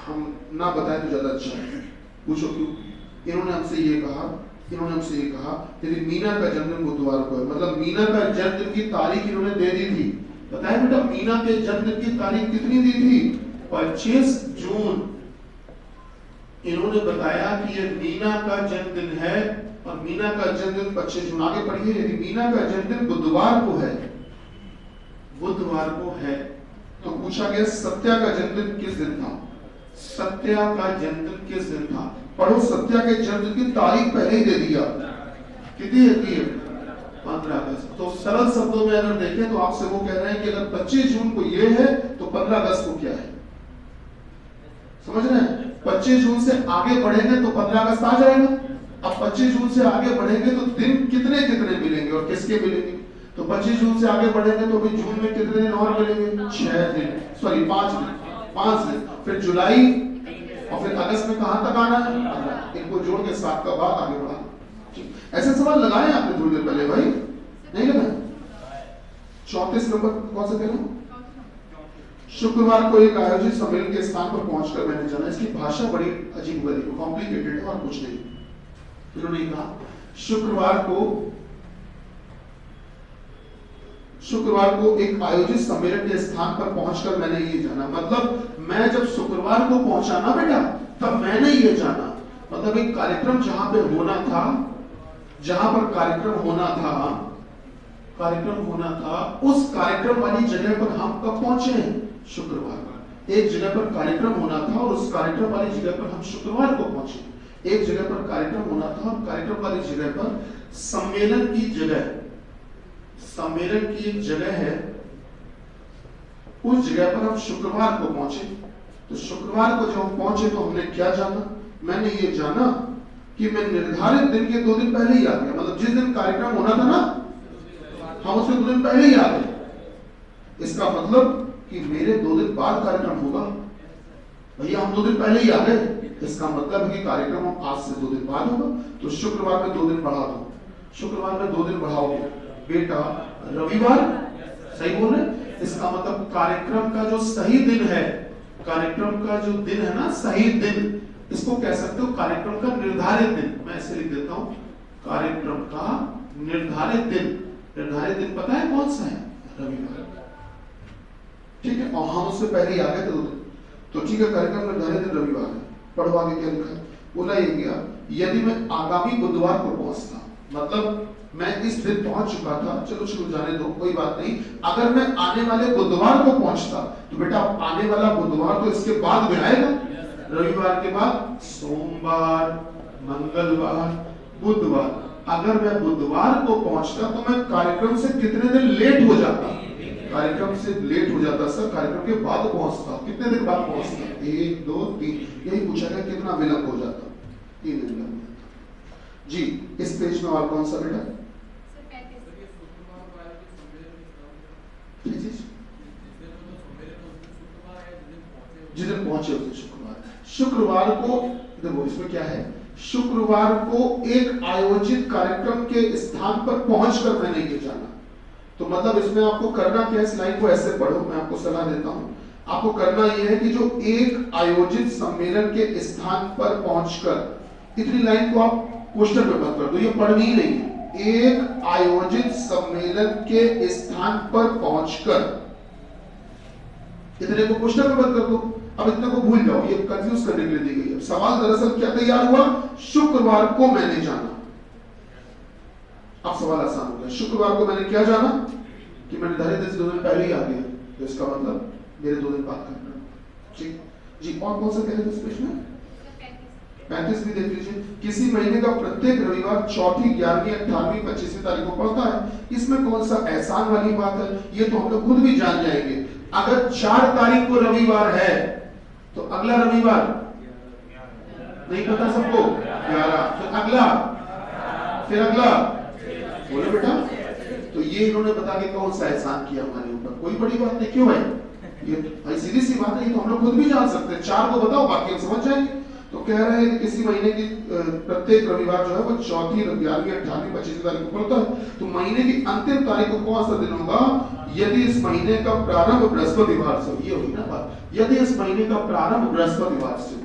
हम ना बताएं तो ज्यादा अच्छा है। पूछो क्यों? इन्होंने हमसे ये कहा, यदि मीना का जन्मदिन बुधवार को है, मतलब मीना का जन्मदिन की तारीख इन्होंने दे दी थी। बताया बेटा, मीना के जन्मदिन की तारीख कितनी दी थी? 25 जून। इन्होंने बताया कि ये मीना का जन्मदिन है और मीना का जन्मदिन 25 जून। आगे पढ़िए, यदि मीना का जन्मदिन बुधवार को है, तो पूछा गया सत्या का जन्मदिन किस दिन था? सत्या का जन्मदिन किस दिन था? पढ़ो, सत्या के जन्मदिन की तारीख पहले ही दे दिया। कितनी है? 15 अगस्त। तो सरल शब्दों में अगर देखें तो आपसे वो कह रहे हैं कि अगर 25 जून को ये है तो 15 अगस्त को क्या है? समझ रहे हैं? 25 जून से आगे बढ़ेंगे तो 15 अगस्त आ जाएगा। अब 25 जून से आगे बढ़ेंगे तो दिन कितने कितने मिलेंगे और किसके मिलेंगे? तो 25 जून से आगे बढ़ेंगे तो अभी जून में कितने दिन और मिलेंगे? 6 दिन, सॉरी 5 दिन। फिर जुलाई और फिर अगस्त में कहां तक आना है? इनको जोड़ के 7 का बाद आगे बढ़ा। ऐसे सवाल लगाए आपने थोड़ी देर पहले भाई, नहीं लगाए? 34 नंबर कौन सा कह रहा हूं? शुक्रवार को एक आयोजित सम्मेलन के स्थान पर पहुंचकर मैंने जाना। इसकी भाषा बड़ी अजीब गरीब कॉम्प्लिकेटेड है और कुछ नहीं। उन्होंने कहा शुक्रवार को एक आयोजित सम्मेलन के स्थान पर पहुंचकर मैंने ये जाना। मतलब मैं जब शुक्रवार को पहुंचा ना बेटा, तब मैंने ये जाना। मतलब एक कार्यक्रम जहां पे होना था, जहां पर कार्यक्रम होना था, उस कार्यक्रम वाली जगह पर हम कब पहुंचे? शुक्रवार। एक जगह पर कार्यक्रम होना था और उस कार्यक्रम वाली जगह पर हम शुक्रवार को पहुंचे। एक जगह पर कार्यक्रम होना था और कार्यक्रम वाली जगह पर सम्मेलन की एक जगह है, उस जगह पर हम शुक्रवार को पहुंचे। तो शुक्रवार को जब हम पहुंचे तो हमने क्या जाना? मैंने ये जाना कि मैं निर्धारित दिन के 2 दिन पहले ही आ गया। मतलब जिस दिन कार्यक्रम होना था ना, हम उससे 2 दिन पहले ही आ गए। इसका मतलब कि मेरे 2 दिन बाद कार्यक्रम होगा। भैया हम 2 दिन पहले ही आ गए, इसका मतलब है कि कार्यक्रम आज से 2 दिन बाद होगा। तो शुक्रवार में 2 दिन बढ़ा दो। शुक्रवार में 2 दिन बढ़ाओगे बेटा, रविवार। सही बोल रहे? इसका मतलब कार्यक्रम का जो सही दिन है, कार्यक्रम का जो दिन है ना, सही दिन, इसको कह सकते हो कार्यक्रम का निर्धारित दिन। मैं ऐसे लिख देता हूं, कार्यक्रम का निर्धारित दिन। निर्धारित दिन पता है कौन सा है? रविवार। ठीक है, और हम उससे पहले ही आ गए थे 2 दिन। तो ठीक है, कार्यक्रम निर्धारित दिन रविवार है। पढ़ो आगे क्या लिखा है। बोला ये गया, यदि मैं आगामी बुधवार को पहुंचता, मतलब मैं इस दिन पहुंच चुका था, चलो शुरू जाने दो, कोई बात नहीं। अगर मैं आने वाले बुधवार को पहुंचता तो बेटा आने वाला बुधवार तो इसके बाद में आएगा। रविवार के बाद सोमवार, मंगलवार, बुधवार। अगर मैं बुधवार को पहुंचता तो मैं कार्यक्रम से कितने दिन लेट हो जाता? कार्यक्रम से लेट हो जाता सर, कार्यक्रम के बाद पहुंचता। कितने दिन बाद पहुंचता? 1 2 3। यही पूछा गया कितना विलंब हो जाता? 3 दिन विलंब जी। इस पेज में और कौन सा बेटा? जिस दिन पहुंचे उस दिन शुक्रवार को। देखो इसमें क्या है, शुक्रवार को एक आयोजित कार्यक्रम के स्थान पर पहुंचकर मैंने ये जाना। तो मतलब इसमें आपको करना क्या है, इस लाइन को ऐसे पढ़ो, मैं आपको सलाह देता हूं। आपको करना यह है कि जो एक आयोजित सम्मेलन के स्थान पर पहुंचकर, इतनी लाइन को आप पोस्टर पे मत कर दो, ये पढ़नी ही नहीं है। एक आयोजित सम्मेलन के स्थान पर पहुंचकर, इतने को पोस्टर पे मत कर दो। अब इतने को भूल जाओ, ये कंफ्यूज करने के लिए दी गई है। सवाल दरअसल क्या तैयार हुआ, शुक्रवार को मैंने जाना। अब सवाल आसान हो गया, शुक्रवार को मैंने क्या जाना कि मैंने धरे से 2 दिन पहले ही आ गया, तो इसका मतलब मेरे 2 दिन बाद करना। ठीक जी, कौन सा कह रहे थे इस पेज में? 35 भी देख लीजिए। किसी महीने का प्रत्येक रविवार चौथी, 11वीं, 18वीं, 25वीं तारीख को पड़ता है। इसमें कौन सा एहसान वाली बात है, ये तो हम लोग खुद भी जान जाएंगे। अगर 4 तारीख को रविवार है तो अगला रविवार नहीं पता सबको, 11, फिर अगला, फिर अगला, बोलो बेटा। तो ये इन्होंने बता के कौन सा एहसान किया हमारे ऊपर, कोई बड़ी बात नहीं। क्यों है ये भाई, सीधी सी बात है, ये तो हम लोग खुद भी जान सकते हैं। 4 को बताओ, बाकी हम समझ जाएंगे। तो कह रहे हैं कि किसी महीने की प्रत्येक रविवार जो है वो चौथी, 11वीं, 18वीं, 25वीं तारीख को पड़ता है। तो महीने की अंतिम तारीख को कौन सा दिन होगा, यदि इस महीने का प्रारंभ बृहस्पतिवार से हो। ये होगी ना बात, यदि इस महीने का प्रारंभ बृहस्पतिवार से हो।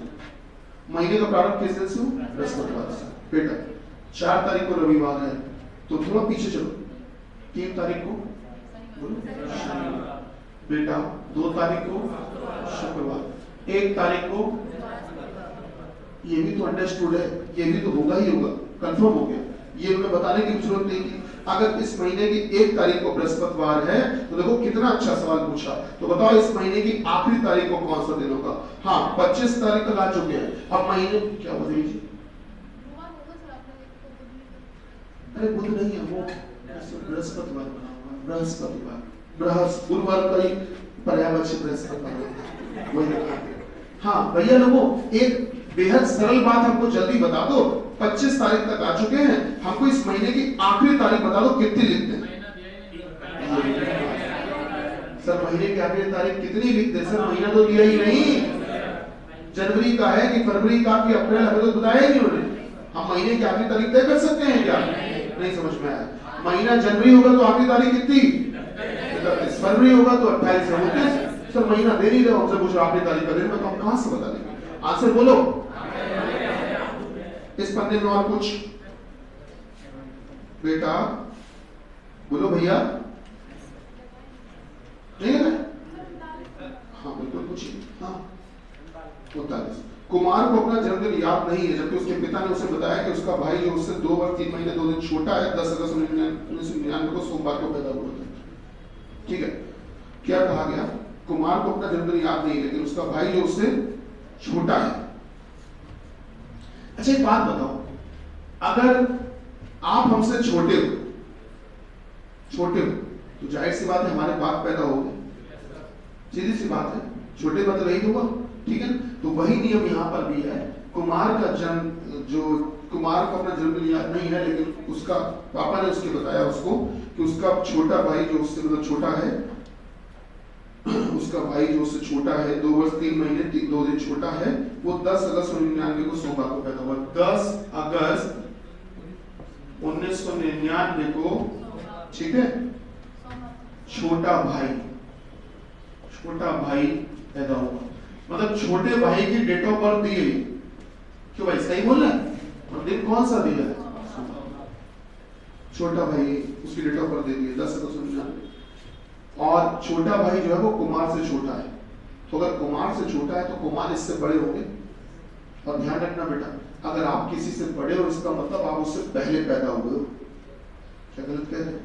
महीने का प्रारंभ किस दिन से हो, बृहस्पतिवार से। बेटा 4 तारीख को रविवार है तो थोड़ा पीछे चलो, 3 तारीख को बेटा, 2 तारीख को शुक्रवार, 1 तारीख को, ये भी तो अंडरस्टूड है, ये भी तो होगा ही होगा, कंफर्म हो गया। ये हमें बताने की जरूरत नहीं थी। अगर इस महीने की 1 तारीख को बृहस्पतिवार है तो देखो कितना अच्छा सवाल पूछा। तो बताओ इस महीने की आखिरी तारीख को कौन सा दिन होगा। हाँ, 25 तारीख तक आ चुके हैं। अब महीने क्या बताइए, अरे बुध नहीं है वो, बृहस्पतिवार, बृहस्पतिवार, गुरुवार का ही पर्यायवाची बृहस्पतिवार, वही लिखा। हाँ भैया लोगों, एक बेहद सरल बात हमको जल्दी बता दो। 25 तारीख तक आ चुके हैं, हमको इस महीने की आखिरी तारीख बता दो, कितनी लिखते हैं? सर महीने की आखिरी तारीख कितनी लिखते हैं? सर महीना तो दिया ही नहीं, जनवरी का है कि फरवरी का कि अप्रैल, हमें तो बताया ही नहीं उन्होंने। हम महीने की आखिरी तारीख तय कर सकते हैं क्या? नहीं समझ में आया। महीना जनवरी होगा तो आखिरी तारीख कितनी? 31। फरवरी होगा तो 28 है, 29। सर महीना दे नहीं रहे, हमसे पूछ आखिरी तारीख का दिन, तो हम कहां से बता देंगे? आंसर बोलो। इस पन्ने में और कुछ बेटा बोलो भैया, नहीं है? हाँ बिल्कुल पूछिए। हाँ 39। कुमार को अपना जन्मदिन याद नहीं है, जबकि उसके पिता ने उसे बताया कि उसका भाई जो उससे 2 वर्ष 3 महीने 2 दिन छोटा है, 10 अगस्त 1999 को सोमवार को पैदा हुआ था। ठीक है, क्या कहा गया? कुमार को अपना जन्मदिन याद नहीं, लेकिन उसका भाई जो उससे छोटा है। अच्छा एक बात बताओ, अगर आप हमसे छोटे हो तो जाहिर सी बात है हमारे बाप पैदा हो गए, सीधी सी बात है, छोटे बात रही होगा। ठीक है, तो वही नियम यहाँ पर भी है। कुमार का जन्म, जो कुमार को अपना जन्मदिन याद नहीं है, लेकिन उसका पापा ने उसके बताया उसको कि उसका छोटा भाई जो उससे मतलब छोटा है, उसका भाई जो उससे छोटा है, 2 वर्ष 3 महीने 2 दिन छोटा है, वो 10 अगस्त 1999 को सोमवार को पैदा हुआ। 10 अगस्त 1999 को, ठीक है, छोटा भाई पैदा हुआ। मतलब छोटे भाई की डेट ऑफ बर्थ दी गई। क्यों भाई, सही बोल रहे हैं? और दिन कौन सा दिया है? छोटा भाई, उसकी डेट ऑफ बर्थ दे दी है 10 अगस्त 1999। और छोटा भाई जो है वो कुमार से छोटा है। तो अगर कुमार से छोटा है तो कुमार इससे बड़े होंगे। और ध्यान रखना बेटा, अगर आप किसी से बड़े हो इसका मतलब आप उससे पहले पैदा हुए हो। क्या गलत कह रहे हैं?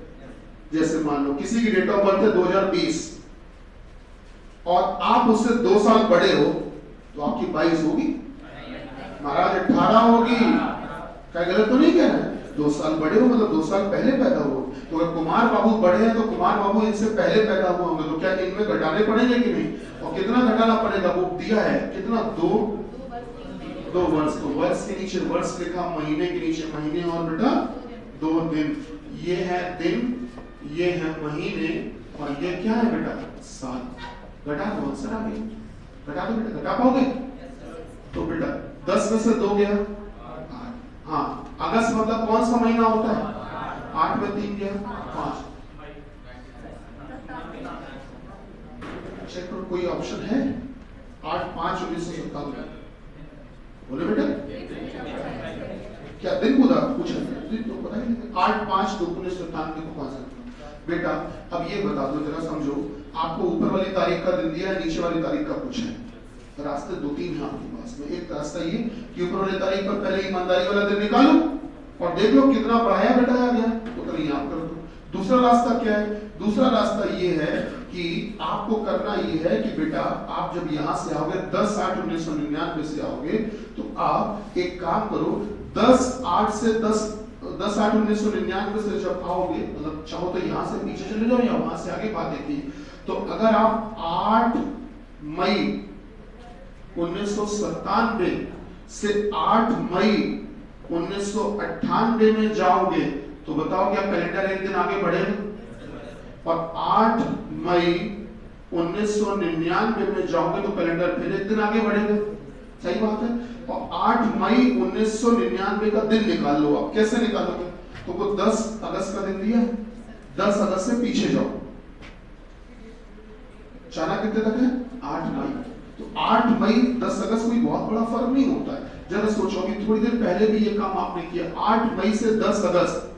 जैसे मान लो किसी की डेट ऑफ बर्थ है 2020 और आप उससे 2 साल बड़े हो, तो आपकी 22 होगी महाराज, 18 होगी। क्या गलत तो नहीं कह रहे? 2 साल बड़े हो मतलब 2 साल पहले पैदा हो। तो अगर कुमार बाबू बड़े हैं तो कुमार बाबू इनसे पहले पैदा हुए होंगे, तो क्या इनमें घटाने पड़ेंगे कि नहीं? और कितना घटाना पड़ेगा? वो दिया है कितना, 2 वर्ष। तो वर्ष के नीचे वर्ष लिखा, महीने के नीचे महीने, और बेटा 2 दिन। ये है दिन, ये है महीने, और ये क्या है बेटा, साल। घटा दो, आंसर आ गया। घटा दो बेटा, घटा पाओगे? तो बेटा 10 में से 2 गया 8। हाँ, अगस्त मतलब कौन सा महीना होता है? 8 में 3 गया 5। चेक करो कोई ऑप्शन है? 8-5-1997। बोले बेटा, क्या दिन पूछा? दिन तो पता ही नहीं। 8-5-1997 को 5 बेटा। अब ये बता दो जरा, समझो, आपको ऊपर वाली तारीख का दिन दिया है, नीचे वाली तारीख का पूछा है। रास्ते दो तीन हैं आपके पास में। एक रास्ता ये कि ऊपर वाली तारीख पर पहले ईमानदारी वाला दिन निकालो और देख लो कितना बढ़ाया घटाया गया, तो कल याद कर दो। दूसरा रास्ता क्या है? दूसरा रास्ता ये है कि आपको करना ये है कि बेटा आप जब यहाँ से आओगे 10/8/1999 से आओगे, तो आप एक काम करो 10/8/1999 से जब आओगे, मतलब चाहो तो यहाँ से पीछे चले जाओ या वहां से आगे बात देखिए। तो अगर आप 8 मई 1997 से 8 मई 1998 में जाओगे तो बताओ क्या कैलेंडर एक दिन आगे बढ़ेगा? और 8 मई 1999 में जाओगे तो कैलेंडर फिर एक दिन आगे बढ़ेगा। सही बात है। और 8 मई 1999 का दिन निकाल लो। आप कैसे निकालोगे? तो वो 10 अगस्त का दिन दिया, 10 अगस्त से पीछे जाओ, चाना कितने तक है? 8 मई। तो 8 मई 10 अगस्त कोई बहुत बड़ा फर्क नहीं होता है। जरा सोचो कि थोड़ी देर पहले भी ये काम आपने किया, 8 मई से 10 अगस्त,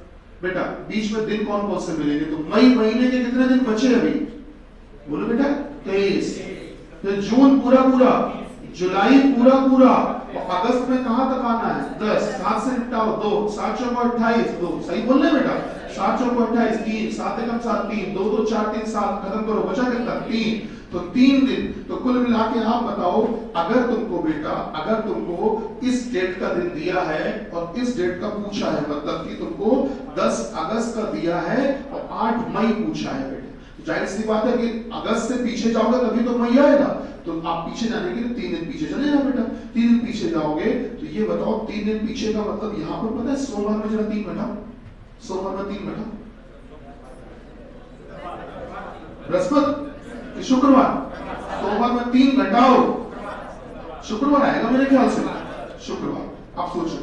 बेटा बीच में दिन कौन कौन से मिलेंगे? तो मई महीने के कितने दिन बचे अभी? बोलो बेटा 23। फिर जून पूरा पूरा, जुलाई पूरा पूरा, और अगस्त में कहां तक आना है? 10। 7 से निपटाओ 2, 7 चौको 28, 2 सही बोल रहे बेटा, 7 चौको 28, 3, 7 एकम 7, 3, 2 2 4 3 7, खत्म करो, बचा कितना? 3। तो 3 दिन। तो कुल मिला के आप बताओ, अगर तुमको बेटा, अगर तुमको इस डेट का दिन दिया है और इस डेट का पूछा है, मतलब कि तुमको 10 अगस्त का दिया है और 8 मई पूछा है बेटा, जाहिर सी बात है कि अगस्त से पीछे जाओगे तभी तो मई आएगा। तो आप पीछे जाने के लिए 3 दिन पीछे चले जाओ बेटा। 3 दिन पीछे जाओगे तो ये बताओ 3 दिन पीछे का मतलब यहाँ पर पता है? सोमवार में जरा 3 घटाओ, सोमवार में 3 घटाओ, बृहस्पति शुक्रवार, सोमवार में 3 घटाओ, शुक्रवार आएगा मेरे ख्याल से, शुक्रवार। आप सोचो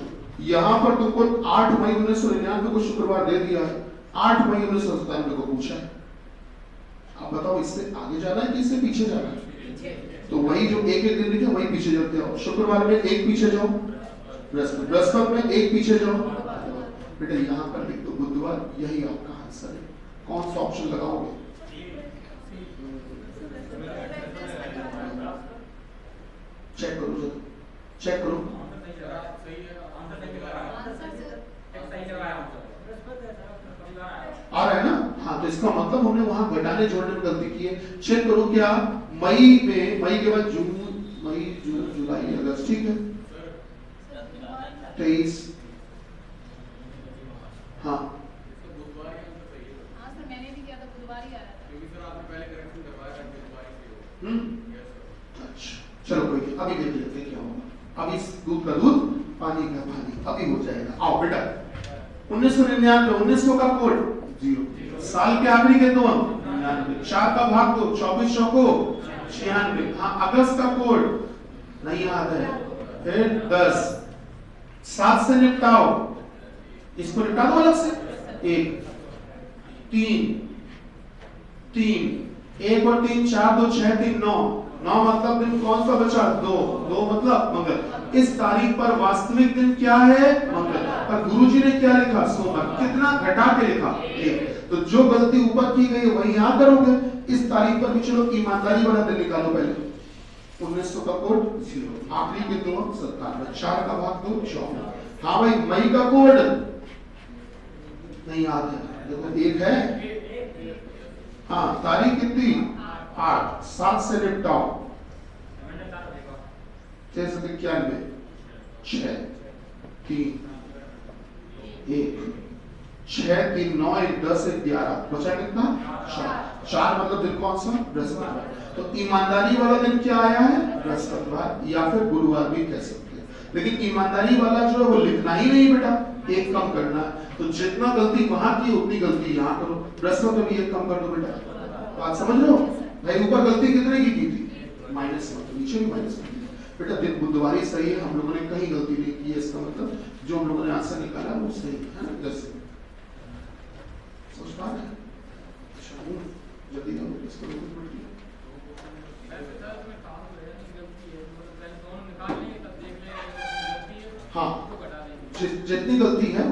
यहाँ पर तुमको 8 मई 1999 को शुक्रवार दे दिया है, 8 मई 1997 को पूछा है। आप बताओ इससे आगे जाना है कि इससे पीछे जाना है? तो वही जो एक एक दिन लिखे वही पीछे जाते हो। शुक्रवार में 1 पीछे जाओ, बृहस्पति में 1 पीछे जाओ बेटा। यहाँ पर लिख दो बुधवार, यही आपका आंसर है। कौन सा ऑप्शन लगाओगे? चेक करो जरा, चेक करो। आ रहा है ना? हाँ, तो इसका मतलब हमने वहां घटाने जोड़ने में गलती की है। चेक करो क्या मई में, मई के बाद जून, मई जून जुलाई अगस्त, ठीक है 23। हाँ मैंने भी किया था, बुधवार ही आ रहा था। अच्छा चलो कोई नहीं, अभी देख लेते हैं क्या होगा। अभी दूध का दूध, पानी का पानी, अभी हो जाएगा। आओ बेटा 1999, 1900 का कोड 0, साल के आखिरी के 2 अंक 99, 4 का भाग 2, 24 चौको 96। हाँ, अगस्त का कोड नहीं याद है, फिर 10, 7 से निपटाओ, इसको निपटा दो अलग से। 1 3 3 1 और 3 4 2 6 3 9 9 मतलब दिन कौन सा बचा? 2 2 मतलब मंगल। इस तारीख पर वास्तविक दिन क्या है? मंगल। पर गुरुजी ने क्या लिखा? सोमवार। कितना घटा के लिखा? 1। तो जो गलती ऊपर की गई है वही यहाँ करोगे। इस तारीख पर भी चलो ईमानदारी वाला दिन निकालो पहले। 1900 का कोड 0, आखिरी के 2 अंक 97, 4 का भाग 2 14। हाँ भाई मई का कोड नहीं याद है, देखो 1 है। हाँ, तारीख कितनी? 8, 7 से निपटाओ, 6 से 91, 6 3 1 6 3 9 1 10 1 11, बचा कितना? 4 मतलब दिन कौन सा? बृहस्पतिवार। तो ईमानदारी वाला दिन क्या आया है? बृहस्पतिवार, या फिर गुरुवार भी कह सकते हैं। लेकिन ईमानदारी वाला जो है वो लिखना ही नहीं बेटा, 1 कम करना है। तो जितना गलती वहां की उतनी गलती यहाँ करो। बृहस्पति में भी 1 कम कर दो बेटा। बात समझ रहे हो भाई? ऊपर गलती कितने की थी? माइनस में, तो नीचे भी माइनस में बेटा। दिन बुधवार ही सही है, हम लोगों ने कहीं गलती नहीं की है। इसका मतलब जो हम लोगों ने आंसर निकाला वो सही है ना? जैसे समझ पा रहे हैं? जल्दी करो इसको। हाँ, जितनी गलती है